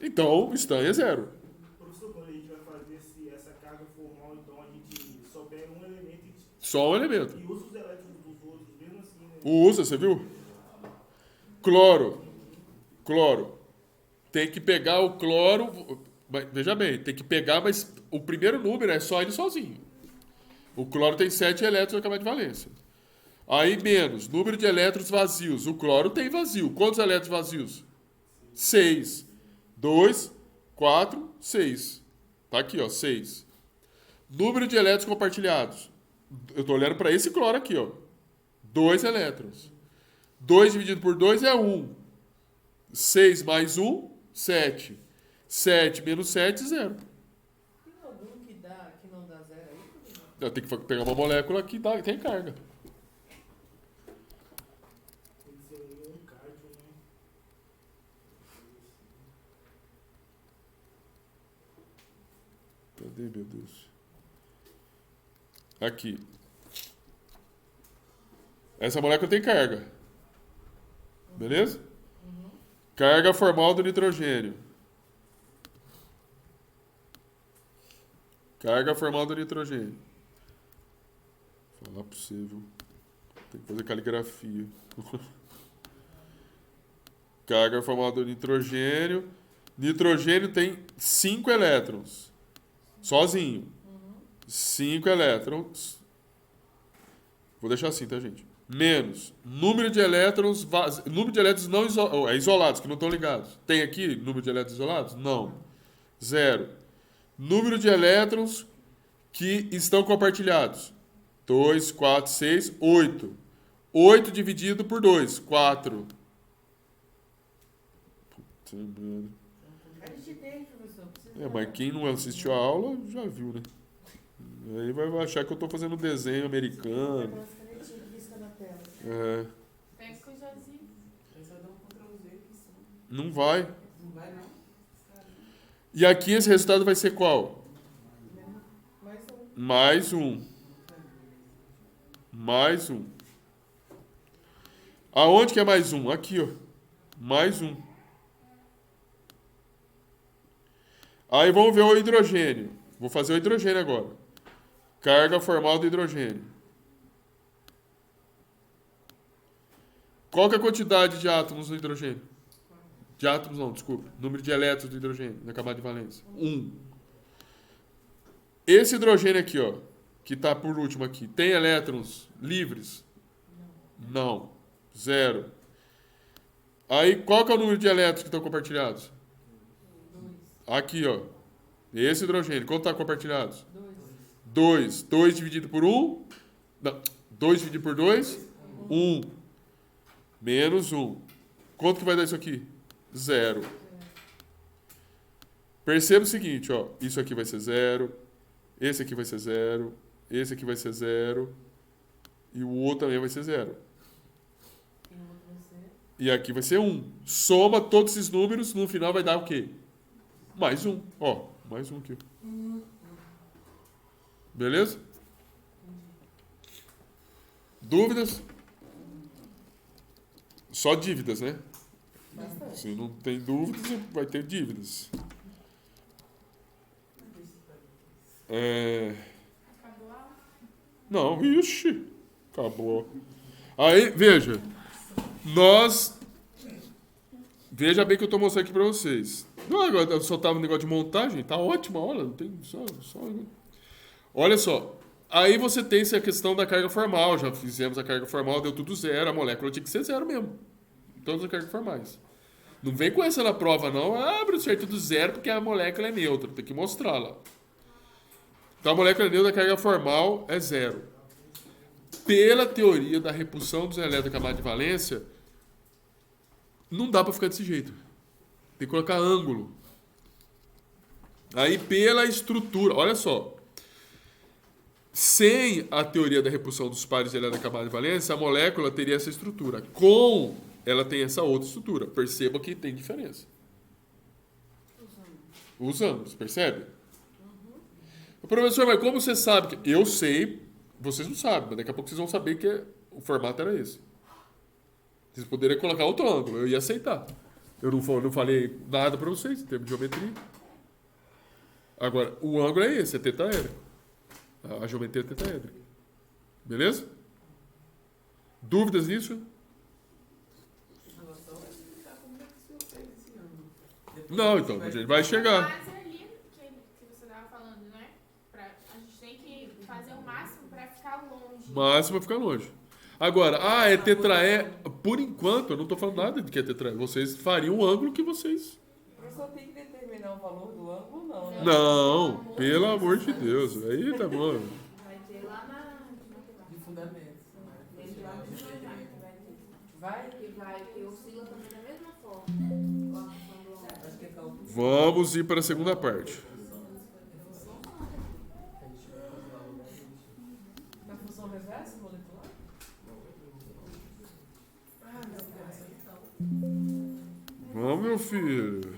Então, o estanho é 0.
Professor, quando a gente vai fazer essa carga formal, então a gente só pega um elemento e...
Só um elemento.
E usa os elétrons dos outros, mesmo assim, né?
Usa, você viu? Cloro. Cloro. Tem que pegar o cloro... Veja bem, tem que pegar, mas o primeiro número é só ele sozinho. O cloro tem 7 elétrons acabados de valência. Aí menos, número de elétrons vazios. O cloro tem vazio. Quantos elétrons vazios? 6. 2, 4, 6. Tá aqui, ó, 6. Número de elétrons compartilhados. Eu tô olhando para esse cloro aqui, ó. 2 elétrons. 2 dividido por 2 é 1. 6 mais 1, 7. 7 menos 7, 0.
Tem algum que não dá 0 aí?
Eu tenho que pegar uma molécula que tem carga.
Tem que ser um cárdio, né?
Cadê, meu Deus? Aqui. Essa molécula tem carga. Beleza? Carga formal do nitrogênio. Carga formal do nitrogênio. Falar pra você, viu? Tem que fazer caligrafia. Carga formada do nitrogênio. Nitrogênio tem 5 elétrons. Sozinho. 5 elétrons. Vou deixar assim, tá, gente? Menos número de elétrons não isolados, que não estão ligados. Tem aqui número de elétrons isolados? Não. 0. Número de elétrons que estão compartilhados. 2, 4, 6, 8. 8 dividido por 2, 4. Puta merda.
A gente tem, professor. Precisa
Mas quem não assistiu a aula já viu, né? Aí vai achar que eu estou fazendo desenho americano.
Aquelas canetinhas que risca na tela.
É,
Pega o que eu já dizia.
Aí só dá um Ctrl Z que só.
não vai.
Não vai não?
E aqui esse resultado vai ser qual?
Mais um.
Mais um. Mais um. Aonde que é mais um? Aqui, ó. Mais um. Aí vamos ver o hidrogênio. Vou fazer o hidrogênio agora. Carga formal do hidrogênio. Qual que é a quantidade de átomos no hidrogênio? De átomos não, desculpa. Número de elétrons do hidrogênio na camada de valência. 1. Esse hidrogênio aqui, ó, que está por último aqui, tem elétrons livres? Não. 0. Aí, qual que é o número de elétrons que estão compartilhados? Aqui, ó. Esse hidrogênio, quanto está compartilhados? 2. 2 dividido por 1? Não. 2 dividido por 2? 1. Menos 1. Quanto que vai dar isso aqui? 0. Perceba o seguinte, ó. Isso aqui vai ser 0. Esse aqui vai ser 0. Esse aqui vai ser 0. E o outro também vai ser 0. E aqui vai ser 1. Soma todos esses números, no final vai dar o quê? Mais 1. Ó, mais 1 aqui. Beleza? Dúvidas? Só dívidas, né? Se não tem dúvidas, vai ter dívidas.
Acabou a...
Não, ixi, acabou. Aí, veja. Veja bem que eu estou mostrando aqui para vocês. Não, agora eu só tava no negócio de montagem, tá ótima, olha, não tem só. Olha só. Aí você tem essa questão da carga formal. Já fizemos a carga formal, deu tudo 0. A molécula tinha que ser 0 mesmo. Todas as cargas formais. Não vem com essa na prova, não. Professor, é tudo 0 porque a molécula é neutra. Tem que mostrar lá. Então a molécula neutra da carga formal é 0. Pela teoria da repulsão dos elétrons da camada de valência, não dá para ficar desse jeito. Tem que colocar ângulo. Aí pela estrutura, olha só. Sem a teoria da repulsão dos pares de elétrons da camada de valência, a molécula teria essa estrutura. Com ela tem essa outra estrutura. Perceba que tem diferença. Os ângulos, percebe? Professor, mas como você sabe? Eu sei, vocês não sabem, mas daqui a pouco vocês vão saber que o formato era esse. Vocês poderiam colocar outro ângulo, eu ia aceitar. Eu não falei nada para vocês em termos de geometria. Agora, o ângulo é esse, é tetaédrico. A geometria é tetaédrica. Beleza? Dúvidas nisso?
Agora só vai explicar como é que o senhor fez esse ano. Depois
Não,
você
então,
vai
a gente vai chegar.
Mas ali que você estava falando, né? A gente tem que fazer o máximo para ficar longe.
Máximo vai ficar longe. Agora, é tetraédrico. Por enquanto, eu não estou falando nada de que é tetraédrico. Vocês fariam o ângulo que vocês...
O professor tem que determinar o valor do ângulo, não, né?
Não, pelo amor de Deus. Aí tá bom.
Vai ter lá na...
de fundamentos.
Ele lá no
Vai?
que oscila também da mesma forma.
Acho que é cálculo.
Vamos ir para a segunda parte.
Na função reversa molecular?
Vamos, meu filho.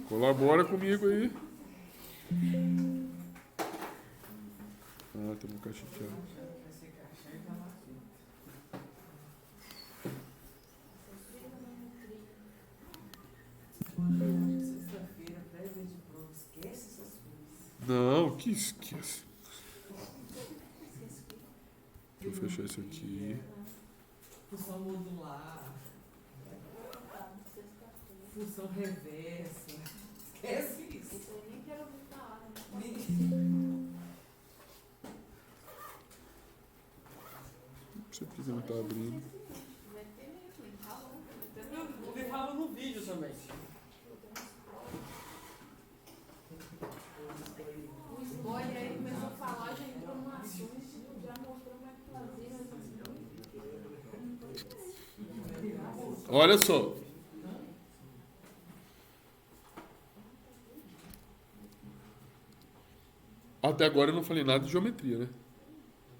Colabora comigo aí. Tem uma caixa aqui, ó.
Sexta-feira, prévia de prova, esquece essas coisas.
Não, que esquece. Deixa eu fechar isso aqui.
Função modular. Função reversa. Esquece isso.
Isso eu nem quero ouvir falar, né?
Você precisa não tá abrindo.
Vai ter mesmo, falou.
Ele fala no vídeo também.
O spoiler aí começou a falar, já entrou no assunto, já mostrou como é que fazia, mas
Olha só. Até agora eu não falei nada de geometria, né?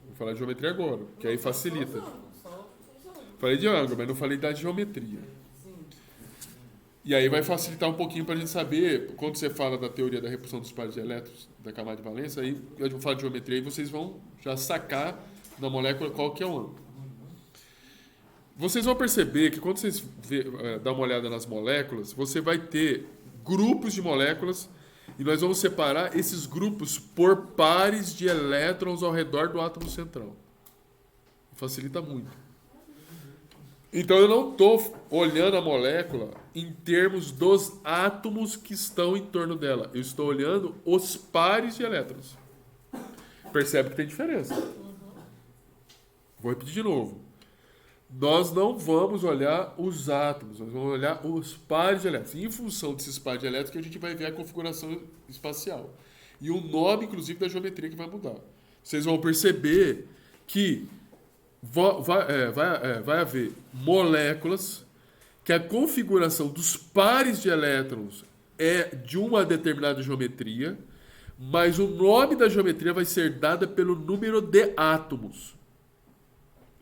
Vou falar de geometria agora, que aí facilita. Falei de ângulo, mas não falei da geometria. E aí vai facilitar um pouquinho para a gente saber, quando você fala da teoria da repulsão dos pares de elétrons da camada de valência, aí eu vou falar de geometria e vocês vão já sacar na molécula qual que é o ângulo. Vocês vão perceber que quando vocês dão uma olhada nas moléculas, você vai ter grupos de moléculas e nós vamos separar esses grupos por pares de elétrons ao redor do átomo central. Facilita muito. Então eu não estou olhando a molécula em termos dos átomos que estão em torno dela. Eu estou olhando os pares de elétrons. Percebe que tem diferença. Vou repetir de novo. Nós não vamos olhar os átomos, nós vamos olhar os pares de elétrons. E em função desses pares de elétrons que a gente vai ver a configuração espacial. E o nome, inclusive, da geometria que vai mudar. Vocês vão perceber que vai haver moléculas que a configuração dos pares de elétrons é de uma determinada geometria, mas o nome da geometria vai ser dada pelo número de átomos.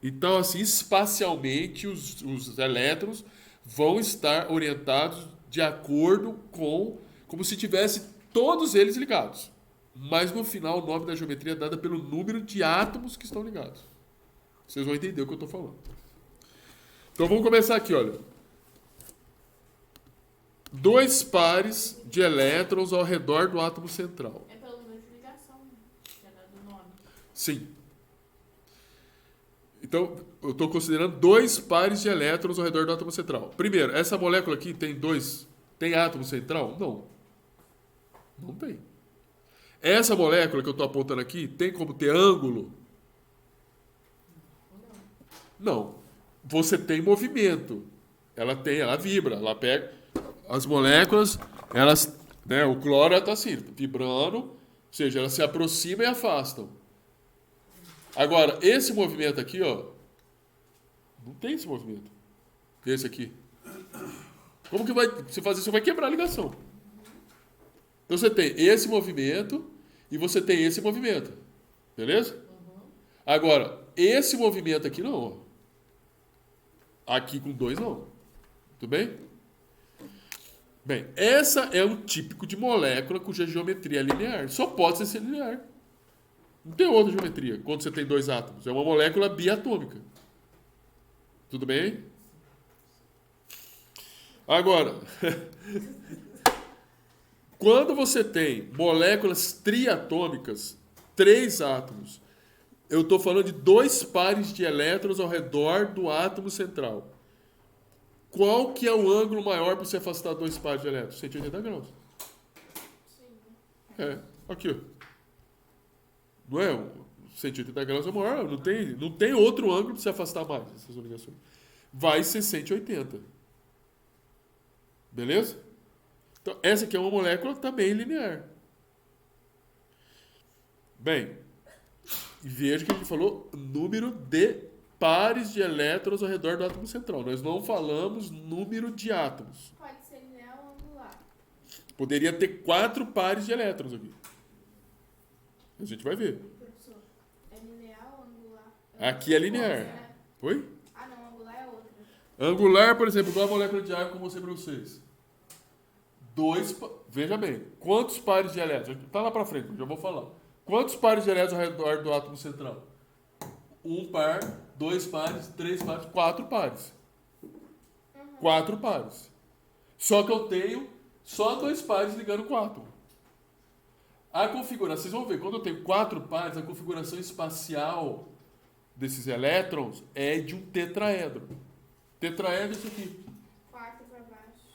Então, assim, espacialmente, os elétrons vão estar orientados de acordo com, como se tivesse todos eles ligados. Mas, no final, o nome da geometria é dado pelo número de átomos que estão ligados. Vocês vão entender o que eu estou falando. Então, vamos começar aqui, olha. 2 pares de elétrons ao redor do átomo central.
é pelo número de ligação, né? Que é do nome.
Sim. Então, eu estou considerando 2 pares de elétrons ao redor do átomo central. Primeiro, essa molécula aqui tem átomo central? Não. Não tem. Essa molécula que eu estou apontando aqui tem como ter ângulo? Não. Você tem movimento. Ela vibra, ela pega as moléculas, elas, né, o cloro está assim, vibrando, ou seja, elas se aproximam e afastam. Agora, esse movimento aqui, ó, não tem esse movimento. Esse aqui. Como que você fazer isso? Vai quebrar a ligação. Então você tem esse movimento e você tem esse movimento. Beleza? Agora, esse movimento aqui não, ó. Aqui com 2 não. Tudo bem? Bem, essa é um típico de molécula cuja geometria é linear. Só pode ser linear. Não tem outra geometria quando você tem 2 átomos. É uma molécula biatômica. Tudo bem? Agora, quando você tem moléculas triatômicas, 3 átomos, eu estou falando de 2 pares de elétrons ao redor do átomo central. Qual que é o ângulo maior para você afastar 2 pares de elétrons? 180 graus.
Sim.
Aqui, ó. Não é? 180 graus é o maior. Não tem outro ângulo para você afastar mais essas ligações. Vai ser 180. Beleza? Então, essa aqui é uma molécula também linear. Bem, veja que a gente falou número de pares de elétrons ao redor do átomo central. Nós não falamos número de átomos.
Pode ser linear ou angular.
Poderia ter 4 pares de elétrons aqui. A gente vai ver.
Professor, é linear ou angular?
Aqui é linear.
Né?
Oi?
Ah, não, angular é outra.
Angular, por exemplo, igual a molécula de água que eu mostrei para vocês. Veja bem, quantos pares de elétrons? Está lá para frente, eu já vou falar. Quantos pares de elétrons ao redor do átomo central? 1 par, 2 pares, 3 pares, 4 pares. 4 pares. Só que eu tenho só 2 pares ligando com o átomo. A configuração, vocês vão ver, quando eu tenho 4 pares, a configuração espacial desses elétrons é de um tetraedro. Tetraedro é isso aqui.
4 para baixo.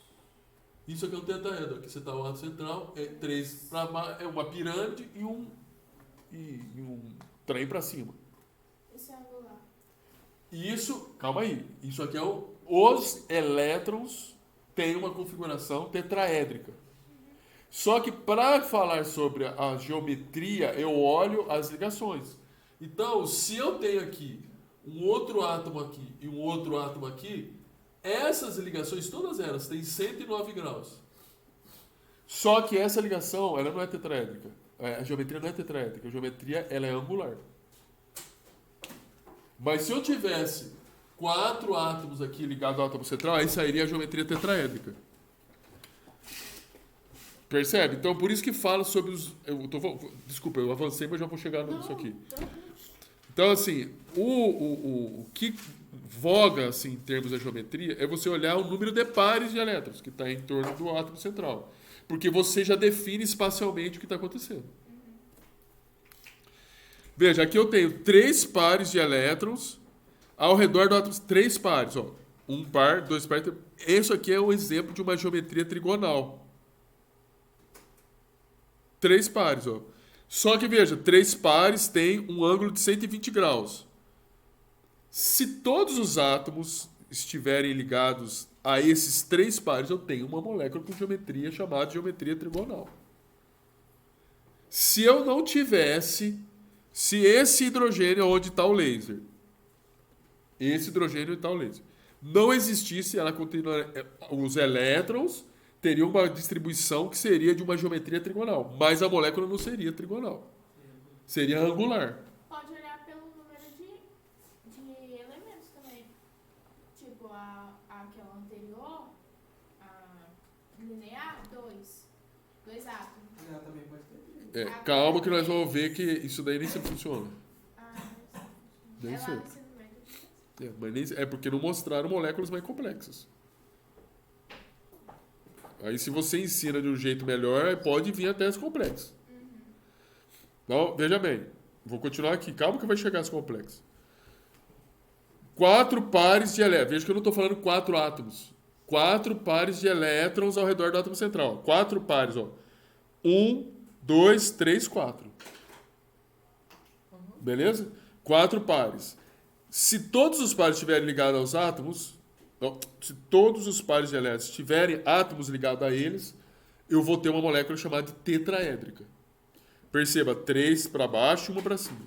Isso aqui é um tetraedro. Aqui você está o átomo central, é 3 para baixo, é uma pirâmide e um trem para cima.
Isso é angular.
Isso, calma aí, isso aqui é os elétrons têm uma configuração tetraédrica. Só que para falar sobre a geometria, eu olho as ligações. Então, se eu tenho aqui um outro átomo aqui e um outro átomo aqui, essas ligações, todas elas, têm 109 graus. Só que essa ligação, ela não é tetraédrica. A geometria não é tetraédrica, a geometria ela é angular. Mas se eu tivesse 4 átomos aqui ligados ao átomo central, aí sairia a geometria tetraédrica. Percebe? Então, por isso que fala sobre os... Desculpa, eu avancei, mas já vou chegar nisso aqui. Então, assim, o que voga, assim, em termos da geometria, é você olhar o número de pares de elétrons que está em torno do átomo central. Porque você já define espacialmente o que está acontecendo. Veja, aqui eu tenho 3 pares de elétrons ao redor do átomo. 3 pares, ó. 1 par, 2 pares. Isso aqui é um exemplo de uma geometria trigonal. 3 pares, ó. Só que veja, 3 pares têm um ângulo de 120 graus. Se todos os átomos estiverem ligados a esses 3 pares, eu tenho uma molécula com geometria chamada de geometria trigonal. Se eu não tivesse, se esse hidrogênio onde está o laser, esse hidrogênio onde está o laser, não existisse, ela continuaria, os elétrons teriam uma distribuição que seria de uma geometria trigonal, mas a molécula não seria trigonal, seria angular.
Pode olhar pelo número de elementos também. Tipo, aquela anterior, a linear, 2. 2 átomos.
Ela também pode ter.
Calma que nós vamos ver que isso daí nem sempre funciona.
Nem
Nem
sei.
sempre. Mas é porque não mostraram moléculas mais complexas. Aí se você ensina de um jeito melhor, pode vir até as complexas. Então, veja bem. Vou continuar aqui. Calma que vai chegar as complexas. 4 pares de elétrons. Veja que eu não estou falando 4 átomos. 4 pares de elétrons ao redor do átomo central. 4 pares, ó. 1, 2, 3, 4. Beleza? 4 pares. Se todos os pares estiverem ligados aos átomos, se todos os pares de elétrons tiverem átomos ligados a eles, eu vou ter uma molécula chamada de tetraédrica. Perceba, 3 para baixo e 1 para cima.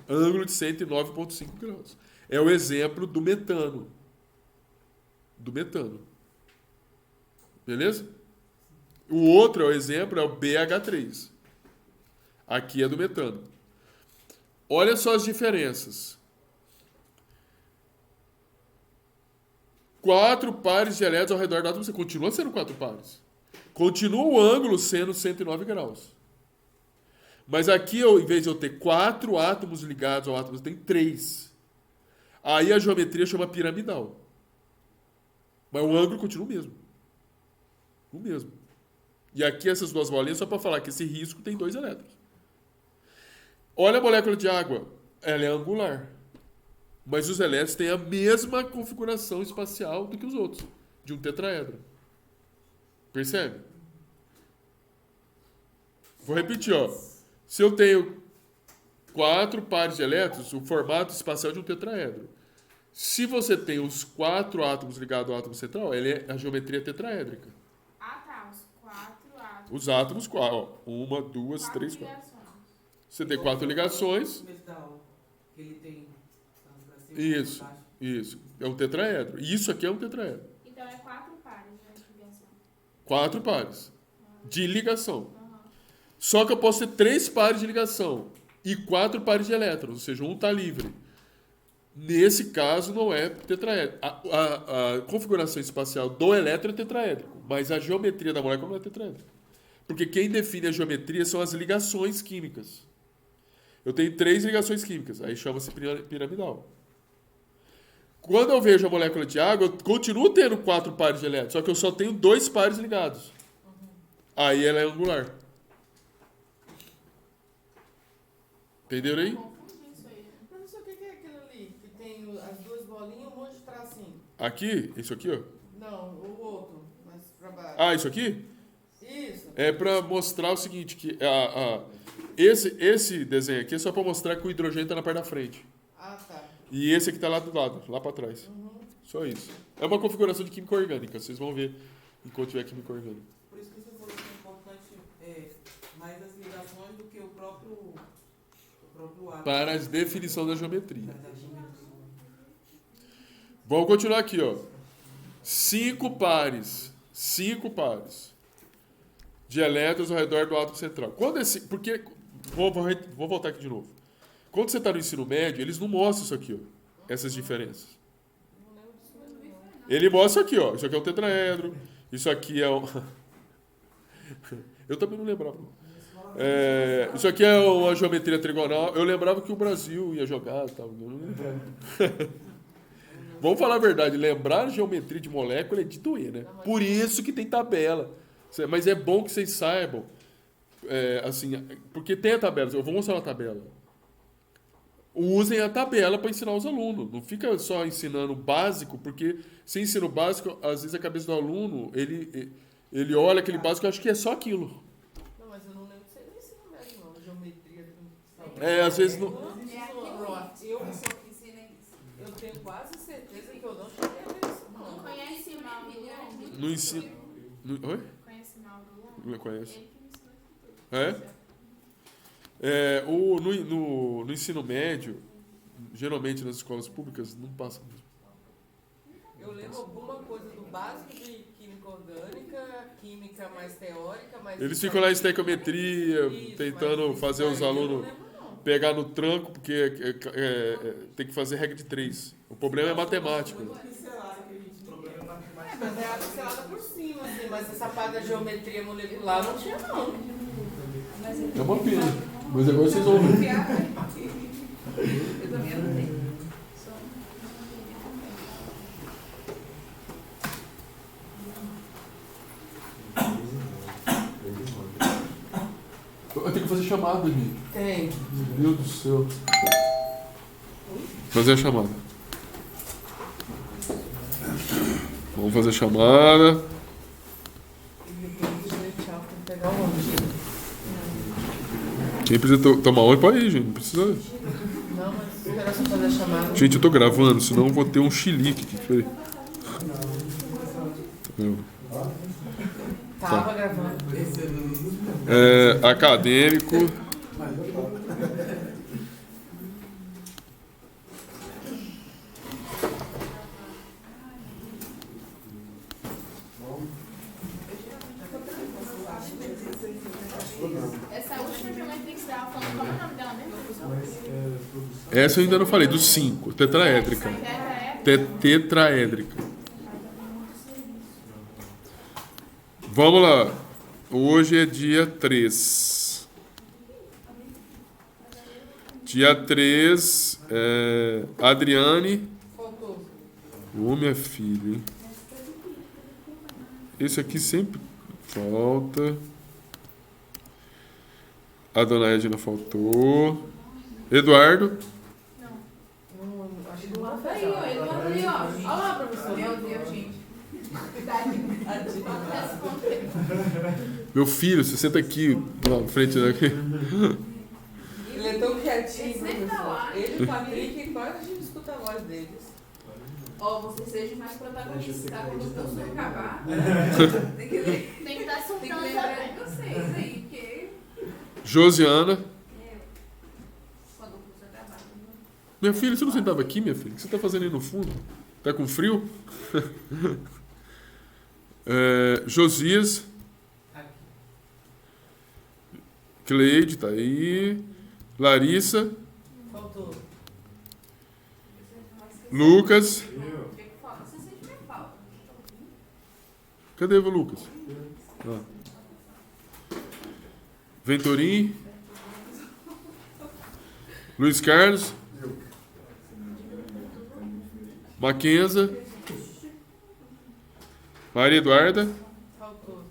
Ângulo de 109,5 graus. É o exemplo do metano. Do metano. Beleza? O outro é o exemplo, é o BH3. Aqui é do metano. Olha só as diferenças. 4 pares de elétrons ao redor do átomo. Você continua sendo 4 pares. Continua o ângulo sendo 109 graus. Mas aqui, em vez de eu ter 4 átomos ligados ao átomo, eu tenho 3. Aí a geometria chama piramidal. Mas o ângulo continua o mesmo. O mesmo. E aqui essas duas bolinhas só para falar que esse risco tem 2 elétrons. Olha a molécula de água. Ela é angular. Mas os elétrons têm a mesma configuração espacial do que os outros, de um tetraedro. Percebe? Vou repetir, ó. Se eu tenho 4 pares de elétrons, o formato espacial é de um tetraedro. Se você tem os 4 átomos ligados ao átomo central, a geometria é tetraédrica.
Ah, tá. Os 4 átomos.
Os átomos, ó. 1, 2, 3, 4. Você tem 4 ligações.
Metal, que ele tem.
Isso, isso. É um tetraedro. Isso aqui é um tetraedro.
Então é 4 pares, né, de ligação.
4 pares de ligação. Só que eu posso ter 3 pares de ligação e 4 pares de elétrons, ou seja, um está livre. Nesse caso, não é tetraédrico. A configuração espacial do elétron é tetraédrico, mas a geometria da molécula não é tetraédrica. Porque quem define a geometria são as ligações químicas. Eu tenho 3 ligações químicas, aí chama-se piramidal. Quando eu vejo a molécula de água, eu continuo tendo 4 pares de elétrons, só que eu só tenho 2 pares ligados. Aí ela é angular. Entenderam aí?
Confundi isso aí.
Professor, o que é aquele
Aqui, isso aqui, ó.
Não, o outro, mais pra baixo.
Ah, isso aqui?
Isso.
É para mostrar o seguinte, que esse desenho aqui é só para mostrar que o hidrogênio está na parte da frente.
Ah, tá.
E esse aqui está lá do lado, lá para trás. Só isso. É uma configuração de química orgânica, vocês vão ver enquanto tiver química orgânica.
Por isso que você falou que é importante mais as ligações do que o próprio ato.
Para a definição da geometria.
Da geometria.
Vamos continuar aqui, ó. 5 pares de elétrons ao redor do átomo central. Porque vou voltar aqui de novo. Quando você está no ensino médio, eles não mostram isso aqui, ó, essas diferenças. Ele mostra aqui, ó. Isso aqui é um tetraedro. Isso aqui é um... Eu também não lembrava. Isso aqui é uma geometria trigonal. Eu lembrava que o Brasil ia jogar, tal. Eu não lembrava. Vamos falar a verdade. Lembrar geometria de molécula é de doer, né? Por isso que tem tabela. Mas é bom que vocês saibam, assim, porque tem a tabela. Eu vou mostrar uma tabela. Usem a tabela para ensinar os alunos. Não fica só ensinando o básico, porque se ensina o básico, às vezes a cabeça do aluno, ele olha aquele básico e acha que é só aquilo.
Não, mas eu não lembro se ele ensina mesmo, não. Geometria.
Às vezes não...
Eu tenho quase certeza que eu não cheguei a ver isso.
Não conhece Mauro Longo?
No ensino... Oi?
Conhece Mauro Longo?
Não conheço.
Ele que me ensinou tudo.
No ensino médio, geralmente nas escolas públicas, não passa mesmo.
Eu lembro alguma coisa do básico de química orgânica, química mais teórica, mas...
Eles ficam lá em estequiometria,
Isso,
tentando
mas
fazer os
isso aí eu não
alunos
lembro, não.
pegar no tranco, porque tem que fazer regra de 3. O problema é matemática.
Muito pincelada que a gente
problema é matemática.
Mas é a pincelada por cima, assim, mas essa parte da geometria molecular não tinha, não.
É uma pena. Mas agora vocês vão ver.
Eu também não tenho.
Eu tenho que fazer chamada, gente.
Tem.
Meu Deus do céu. Fazer a chamada. Vamos fazer a chamada.
Pegar o ônibus.
Quem precisa tomar ônibus pode ir, gente. Não precisa.
Não, mas espera só fazer a chamada.
Gente, eu tô gravando, senão eu vou ter um chilique aqui. Peraí.
Tava gravando.
Acadêmico.
Essa última geometria que você estava falando, qual é o nome dela mesmo?
Essa eu ainda não falei, dos 5. Tetraédrica. Tetraédrica. Vamos lá. Hoje é dia 3. Dia 3, Adriane.
Faltou.
Ô, minha filha, hein? Esse aqui sempre falta. A dona Edna faltou. Eduardo.
Não, acho que não
Aí,
vai
ó, ele manda ali, ó.
Olha lá, professor.
Meu Deus, gente.
Meu filho, você senta aqui na frente daqui.
Ele é tão quietinho,
Ele sempre tá lá.
professor. Ele e o Patrick, quase a gente escuta a voz deles.
Ó, você seja mais protagonista, tá? Quando o curso acabar, tem que
Tem que estar
tem que
soltando
lembrar
também.
de vocês aí, porque
Josiana.
quando o curso acabar,
Minha filha, você não sentava aqui, minha filha? O que você tá fazendo aí no fundo? Tá com frio? Josias. Cleide, tá aí. Larissa.
Faltou.
Lucas.
o que falta? Você sente minha falta.
Cadê o Lucas? Ah. Venturim. Luiz Carlos. Mackenza. Maria Eduarda.
Faltou.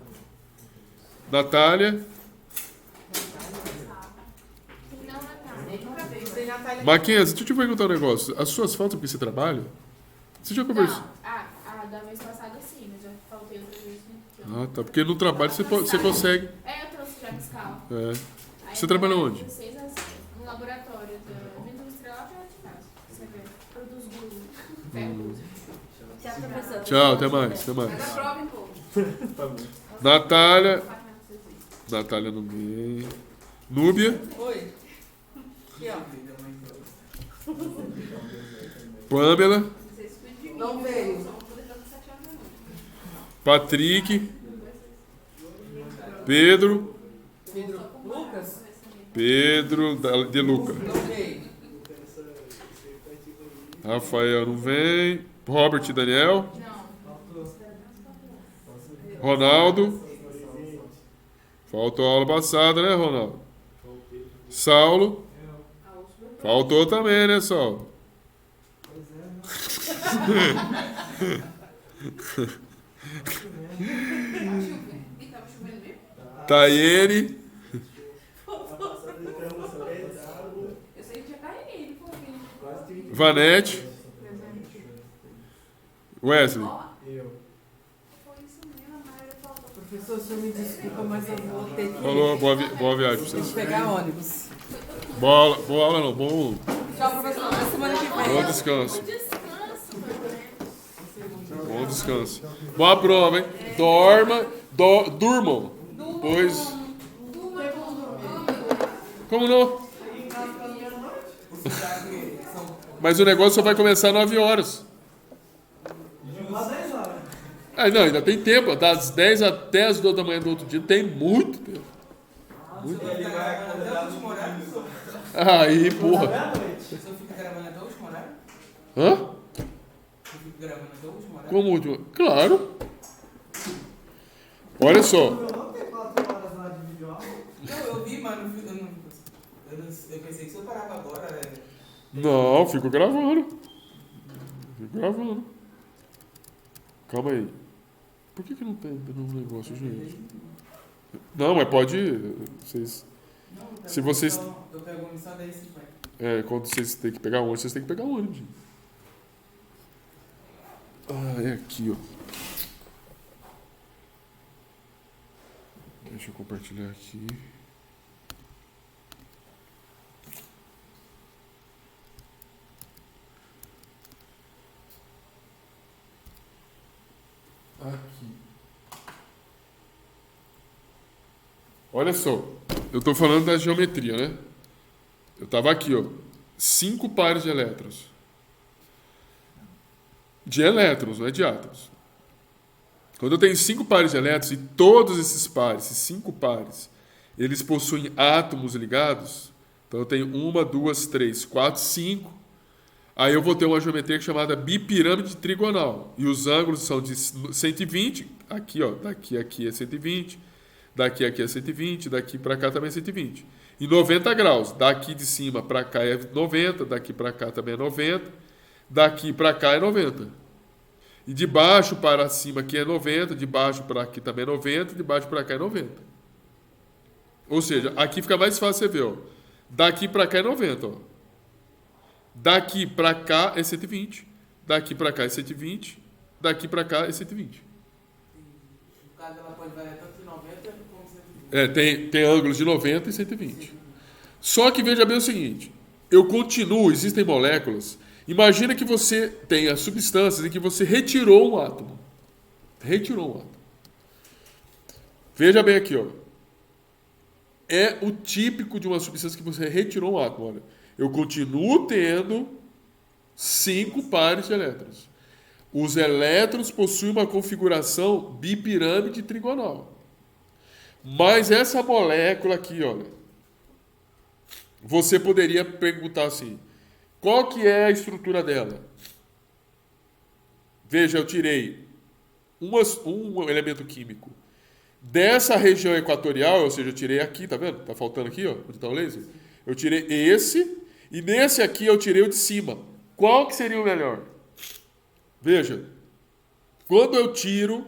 Natália.
Não, Natália.
Tem Natália.
Mackenza, deixa eu te perguntar um negócio. As suas faltas porque você trabalha? Você já conversou?
Não, da vez passada sim, mas já faltei outra vez. Né?
Ah, tá. Porque no trabalho você consegue.
É, eu trouxe já fiscal.
É.
Aí
Você
eu
trabalha
trabalho
onde?
de 6 a 6, no laboratório da indústria lá perto de casa. Você vê, produz glúten.
Tchau, professor.
Tchau, até mais. Até mais.
Faz a prova, hein, pô.
Natália. Natália não vem. Núbia.
Oi. Aqui, ó.
Pamela.
Não veio.
Patrick. Pedro.
Lucas?
Pedro de Luca.
Não veio.
Rafael não vem. Robert e Daniel.
Não.
Ronaldo. Faltou a aula passada, né, Ronaldo? Saulo. Faltou também, né, Saulo?
E tava chovendo mesmo?
Taiene.
Eu sei que tinha carreguei, pô.
Vanete. Wesley.
Foi isso mesmo, a Mayra falou.
Professor, o senhor me desculpa, mas eu vou ter que,
Falou, boa viagem pra vocês.
pegar ônibus.
Boa aula não, bom
Tchau, professor. Até semana que vem.
bom descanso.
Descanso, mano.
Bom descanso. Boa prova, hein? Durmam. Pois. Como não? Mas o negócio só vai começar às 9 horas. Ah, não, ainda tem tempo. Das 10 até as 2 da manhã do outro dia tem muito tempo. Muito.
Até o último horário?
Aí, porra.
Se eu fico gravando até o último horário?
Hã?
Eu fico gravando até o último horário?
Como último? Claro. Olha só.
Não, eu vi, mano. Eu pensei que se eu parava agora.
Não, fico gravando. Fico gravando. Calma aí. Por que não tem no negócio, gente? Não, mas pode. Vocês.
Não,
Se vocês-
Eu pego um só 10,50.
Quando vocês têm que pegar ônibus, vocês têm que pegar ônibus. Gente. Ah, é aqui, ó. Deixa eu compartilhar aqui. Aqui. Olha só, eu estou falando da geometria, né? Eu estava aqui, ó. 5 pares de elétrons. De elétrons, não é de átomos. Quando eu tenho 5 pares de elétrons e todos esses pares, esses 5 pares, eles possuem átomos ligados, então eu tenho 1, 2, 3, 4, 5. Aí eu vou ter uma geometria chamada bipirâmide trigonal. E os ângulos são de 120, aqui, ó, daqui a aqui é 120, daqui a aqui é 120, daqui para cá também é 120. E 90 graus, daqui de cima para cá é 90, daqui para cá também é 90, daqui para cá é 90. E de baixo para cima aqui é 90, de baixo para aqui também é 90, de baixo para cá é 90. Ou seja, aqui fica mais fácil você ver, ó. Daqui para cá é 90, ó. Daqui para cá é 120, daqui para cá é 120, daqui para cá é 120.
No caso, ela pode variar tanto de 90 como 120.
Tem ângulos de 90 e 120. Só que veja bem o seguinte, eu continuo, existem moléculas, imagina que você tenha substâncias em que você retirou um átomo. Retirou um átomo. Veja bem aqui, ó. É o típico de uma substância que você retirou um átomo, olha. Eu continuo tendo 5 pares de elétrons. Os elétrons possuem uma configuração bipirâmide trigonal. Mas essa molécula aqui, olha, você poderia perguntar assim, qual que é a estrutura dela? Veja, eu tirei um elemento químico dessa região equatorial, ou seja, eu tirei aqui, tá vendo? Tá faltando aqui, ó, onde está o laser? Eu tirei esse, e nesse aqui eu tirei o de cima. Qual que seria o melhor? Veja, quando eu tiro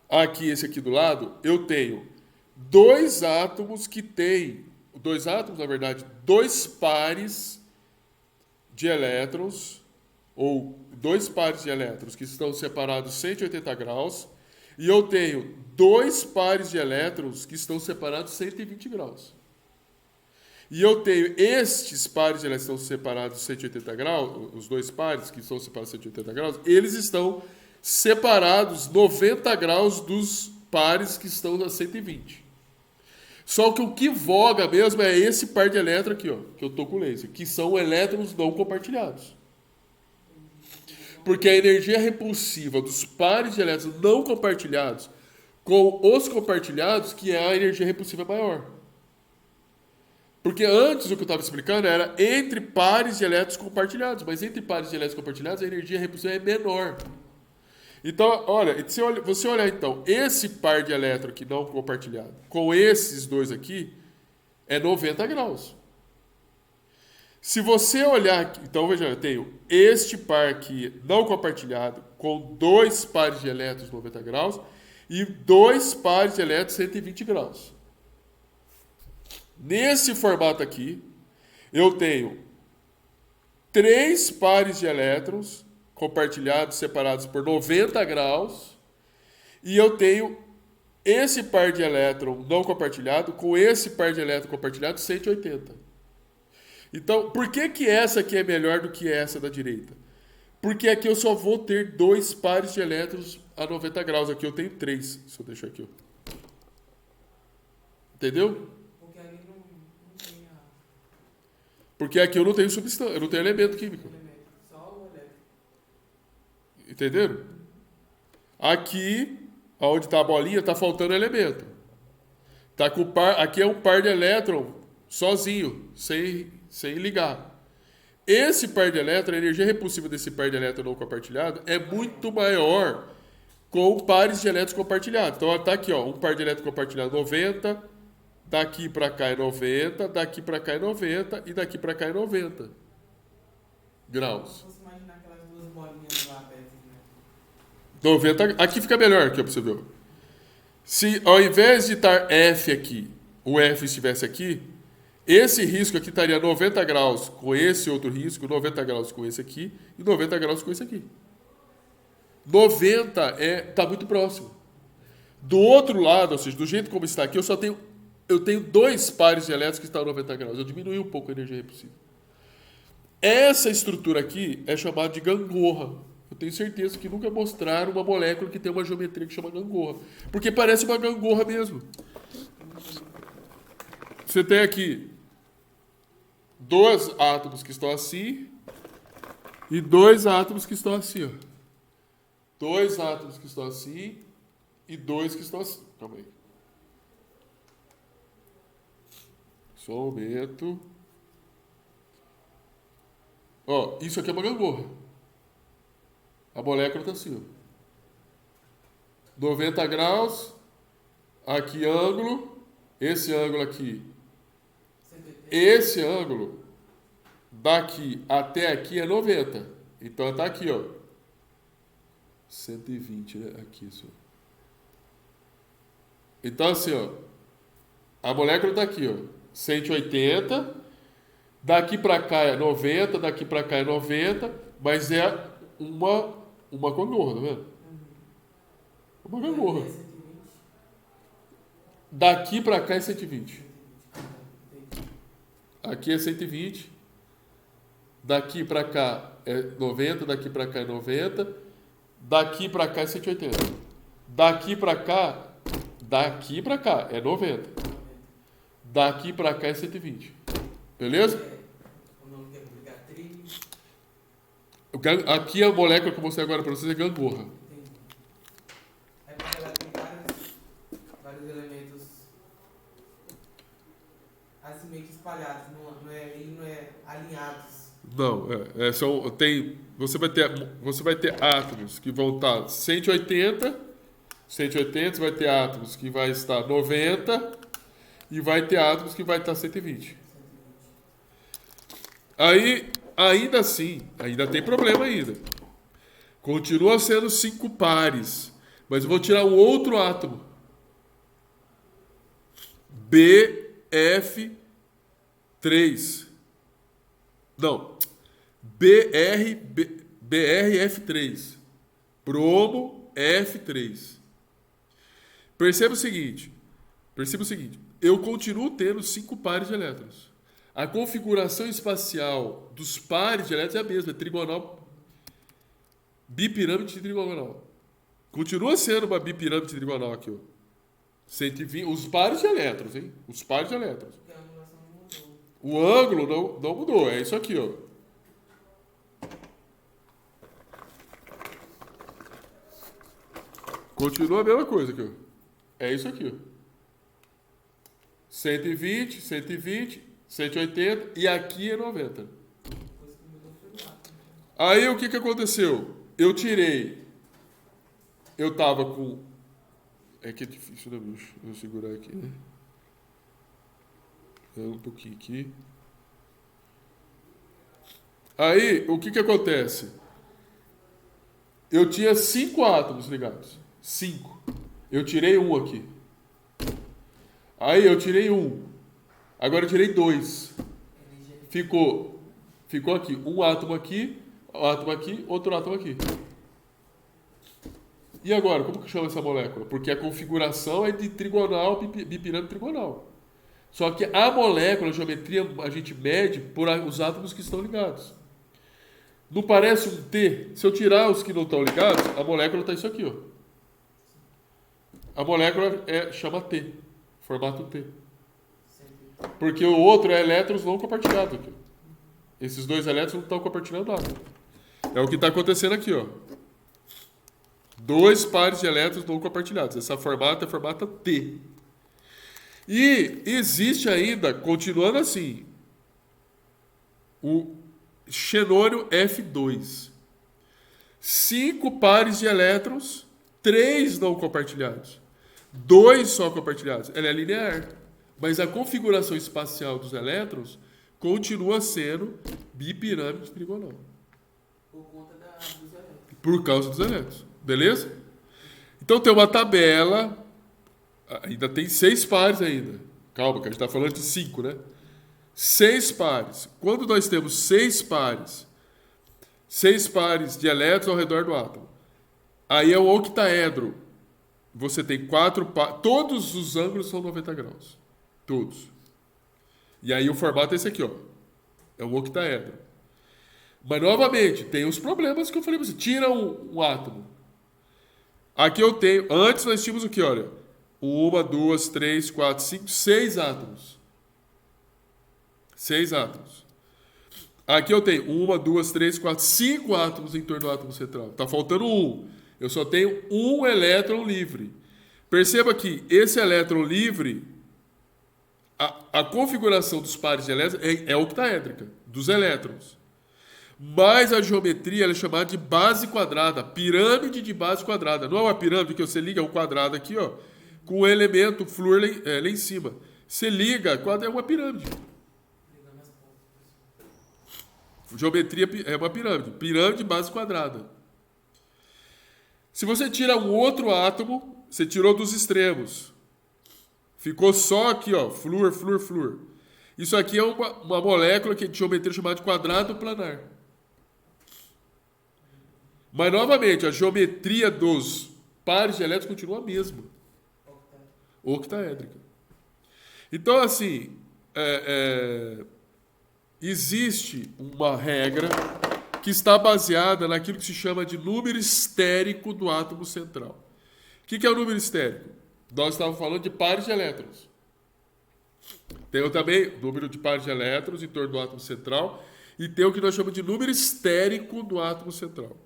aqui esse aqui do lado, eu tenho 2 átomos que têm, 2 átomos, na verdade, 2 pares de elétrons ou 2 pares de elétrons que estão separados 180 graus, e eu tenho 2 pares de elétrons que estão separados 120 graus. E eu tenho estes pares de elétrons que estão separados 180 graus, os 2 pares que estão separados 180 graus, eles estão separados 90 graus dos pares que estão a 120. Só que o que voga mesmo é esse par de elétrons aqui, ó, que eu estou com o laser, que são elétrons não compartilhados. Porque a energia repulsiva dos pares de elétrons não compartilhados com os compartilhados, que é a energia repulsiva maior. Porque antes o que eu estava explicando era entre pares de elétrons compartilhados, mas entre pares de elétrons compartilhados a energia repulsiva é menor. Então, olha, se você olhar então, esse par de elétrons aqui não compartilhado com esses dois aqui, é 90 graus. Se você olhar aqui, então veja, eu tenho este par aqui não compartilhado com 2 pares de elétrons 90 graus e 2 pares de elétrons 120 graus. Nesse formato aqui, eu tenho 3 pares de elétrons compartilhados, separados por 90 graus, e eu tenho esse par de elétron não compartilhado com esse par de elétron compartilhado 180. Então, por que essa aqui é melhor do que essa da direita? Porque aqui eu só vou ter 2 pares de elétrons a 90 graus. Aqui eu tenho 3. Se eu deixar aqui, ó. Entendeu?
Porque ali não tem a...
Porque aqui eu não tenho substância, eu não tenho elemento químico.
Só o elétrico.
Entenderam? Aqui, onde está a bolinha, está faltando elemento. Tá com aqui é um par de elétron sozinho, sem ligar. Esse par de elétrons, a energia repulsiva desse par de elétrons não compartilhado é muito maior com pares de elétrons compartilhados. Então, está aqui, ó, um par de elétrons compartilhado 90, daqui para cá é 90, daqui para cá é 90 e daqui para cá é 90 graus.
Se você imaginar aquelas duas bolinhas lá abertas, né?
90, aqui fica melhor, aqui, ó, pra você ver. Se ao invés de estar F aqui, o F estivesse aqui, esse risco aqui estaria 90 graus com esse outro risco, 90 graus com esse aqui e 90 graus com esse aqui. 90 está muito próximo. Do outro lado, ou seja, do jeito como está aqui, eu tenho 2 pares de elétrons que estão a 90 graus. Eu diminui um pouco a energia repulsiva. Essa estrutura aqui é chamada de gangorra. Eu tenho certeza que nunca mostraram uma molécula que tem uma geometria que chama gangorra. Porque parece uma gangorra mesmo. Você tem aqui 2 átomos que estão assim e 2 átomos que estão assim, ó. 2 átomos que estão assim e 2 que estão assim. Calma aí. Só um momento. Ó, isso aqui é uma gangorra. A molécula está assim, ó. 90 graus. Aqui ângulo. Esse ângulo aqui. Esse ângulo daqui até aqui é 90. Então está aqui, ó. 120, né? Aqui, só. Então, assim, ó. A molécula está aqui, ó. 180. Daqui para cá é 90, daqui para cá é 90, mas é uma gangorra, tá vendo? Uma gangorra. Daqui para cá é 120. Aqui é 120. Daqui para cá é 90, daqui para cá é 90. Daqui para cá é 180. Daqui para cá é 90. Daqui para cá é 120. Beleza?
O nome que é brigatriz.
Aqui a molécula que eu mostrei agora para vocês é gangorra.
Entendi. É porque ela tem vários elementos assim meio que espalhados, ele não é alinhados.
Não, você vai ter átomos que vão estar 180, você vai ter átomos que vai estar 90 e vai ter átomos que vai estar 120. Aí, ainda assim, ainda tem problema ainda. Continua sendo 5 pares, mas eu vou tirar um outro átomo. BF3. Não. BrF3. Bromo F3. Perceba o seguinte, eu continuo tendo 5 pares de elétrons. A configuração espacial dos pares de elétrons é a mesma, é trigonal, bipirâmide trigonal. Continua sendo uma bipirâmide trigonal aqui, ó. 120, os pares de elétrons, hein? Os pares de elétrons.
Porque a angulação não mudou.
O ângulo não mudou, é isso aqui, ó. Continua a mesma coisa aqui, ó. É isso aqui, ó. 120, 180 e aqui é 90. Aí o que aconteceu? Eu tava com... É que é difícil, né, bicho? Vou segurar aqui, né? Um pouquinho aqui. Aí, o que acontece? Eu tinha 5 átomos ligados. 5. Eu tirei um aqui. Aí eu tirei um. Agora eu tirei 2. Ficou aqui. Um átomo aqui, outro átomo aqui. E agora, como que chama essa molécula? Porque a configuração é de trigonal, bipirâmide trigonal. Só que a molécula, a geometria, a gente mede por os átomos que estão ligados. Não parece um T? Se eu tirar os que não estão ligados, a molécula está isso aqui, ó. A molécula chama T, formato T. Porque o outro é elétrons não compartilhados aqui. Esses 2 elétrons não estão compartilhando nada. É o que está acontecendo aqui, ó. 2 pares de elétrons não compartilhados. Essa formato é formato T. E existe ainda, continuando assim, o xenônio F2. 5 pares de elétrons, 3 não compartilhados. 2 só compartilhados. Ela é linear. Mas a configuração espacial dos elétrons continua sendo bipirâmide trigonal.
Por conta dos elétrons.
Por causa dos elétrons. Beleza? Então tem uma tabela. Ainda tem 6 pares ainda. Calma, que a gente está falando de 5, né? 6 pares. Quando nós temos 6 pares de elétrons ao redor do átomo, aí é o octaedro. Você tem 4 pares. Todos os ângulos são 90 graus. Todos. E aí o formato é esse aqui, ó. É um octaedro. Mas, novamente, tem os problemas que eu falei para você. Tira um átomo. Aqui eu tenho... Antes nós tínhamos o quê, olha? 1, 2, 3, 4, 5, 6 átomos. 6 átomos. Aqui eu tenho 1, 2, 3, 4, 5 átomos em torno do átomo central. Está faltando 1. Eu só tenho um elétron livre. Perceba que esse elétron livre, a configuração dos pares de elétrons é octaédrica, dos elétrons. Mas a geometria ela é chamada de base quadrada, pirâmide de base quadrada. Não é uma pirâmide que você liga um quadrado aqui, ó, com um elemento flúor lá em cima. Você liga, é uma pirâmide. Geometria é uma pirâmide de base quadrada. Se você tira um outro átomo, você tirou dos extremos. Ficou só aqui, ó, flúor. Isso aqui é uma molécula que de geometria chamada de quadrado planar. Mas, novamente, a geometria dos pares de elétrons continua a mesma. Octaédrica. Então, assim, existe uma regra que está baseada naquilo que se chama de número estérico do átomo central. O que é o número estérico? Nós estávamos falando de pares de elétrons. Tem também o número de pares de elétrons em torno do átomo central e tem o que nós chamamos de número estérico do átomo central.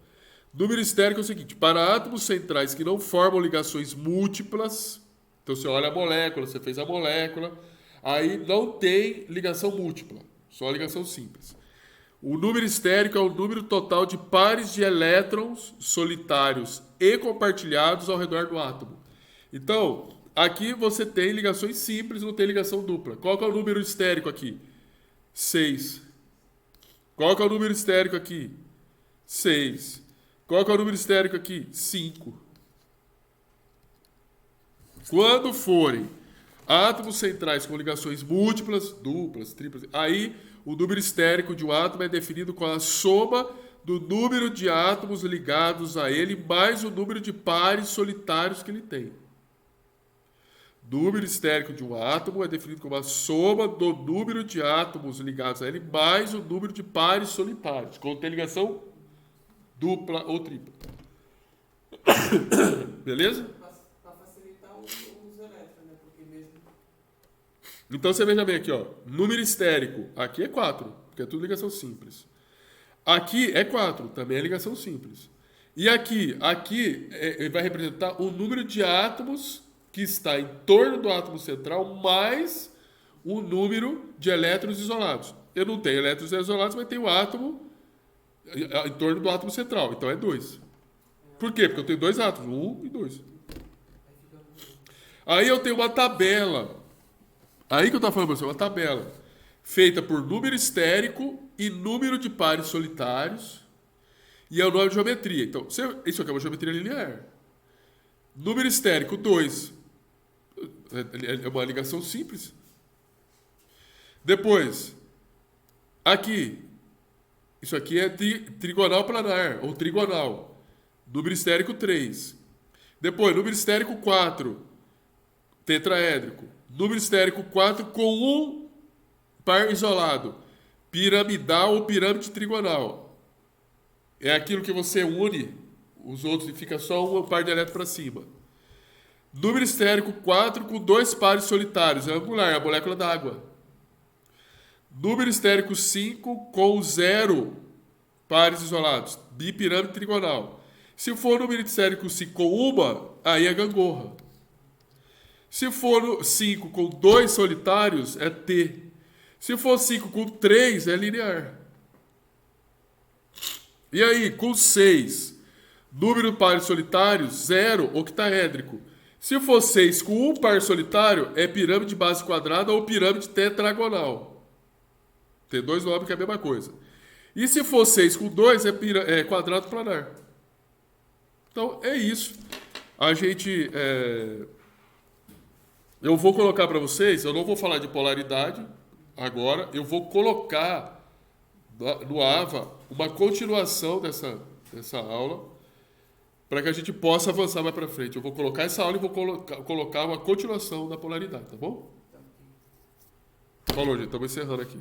Número estérico é o seguinte: para átomos centrais que não formam ligações múltiplas, então você olha a molécula, você fez a molécula, aí não tem ligação múltipla, só ligação simples. O número estérico é o número total de pares de elétrons solitários e compartilhados ao redor do átomo. Então, aqui você tem ligações simples, não tem ligação dupla. Qual que é o número estérico aqui? 6. Qual que é o número estérico aqui? 6. Qual que é o número estérico aqui? 5. Quando forem átomos centrais com ligações múltiplas, duplas, triplas, aí o número estérico de um átomo é definido com a soma do número de átomos ligados a ele mais o número de pares solitários que ele tem. Número estérico de um átomo é definido como a soma do número de átomos ligados a ele mais o número de pares solitários, quando tem ligação dupla ou tripla. Beleza?
Para facilitar os elétrons, né? Porque mesmo.
Então você veja bem aqui, ó. Número estérico, aqui é 4, porque é tudo ligação simples. Aqui é 4, também é ligação simples. E aqui vai representar o número de átomos que está em torno do átomo central mais o número de elétrons isolados. Eu não tenho elétrons isolados, mas tenho o átomo em torno do átomo central. Então é 2. Por quê? Porque eu tenho 2 átomos, 1 e 2. Aí eu tenho uma tabela. Aí que eu estou falando para você, uma tabela feita por número estérico e número de pares solitários. E é o nome de geometria. Então, isso aqui é uma geometria linear. Número estérico 2. É uma ligação simples. Depois, aqui. Isso aqui é trigonal planar, ou trigonal. Número estérico 3. Depois, número estérico 4. Tetraédrico. Número estérico 4 com um par isolado. Piramidal ou pirâmide trigonal. É aquilo que você une os outros e fica só um par de elétrons para cima. Número estérico 4 com 2 pares solitários. É angular, é a molécula d'água. Número estérico 5 com 0 pares isolados. Bipirâmide trigonal. Se for número estérico 5 com uma, aí é gangorra. Se for 5 com 2 solitários, é T. Se for 5 com 3, é linear. E aí, com 6, número de pares solitários, 0, octaédrico. Se for 6 com um par solitário, é pirâmide de base quadrada ou pirâmide tetragonal. Tem 2 nomes que é a mesma coisa. E se for 6 com 2, é quadrado planar. Então, é isso. A gente... Eu vou colocar para vocês, eu não vou falar de polaridade agora, eu vou colocar no AVA uma continuação dessa aula para que a gente possa avançar mais para frente. Eu vou colocar essa aula e vou colocar uma continuação da polaridade, tá bom? Falou, gente. Estamos encerrando aqui.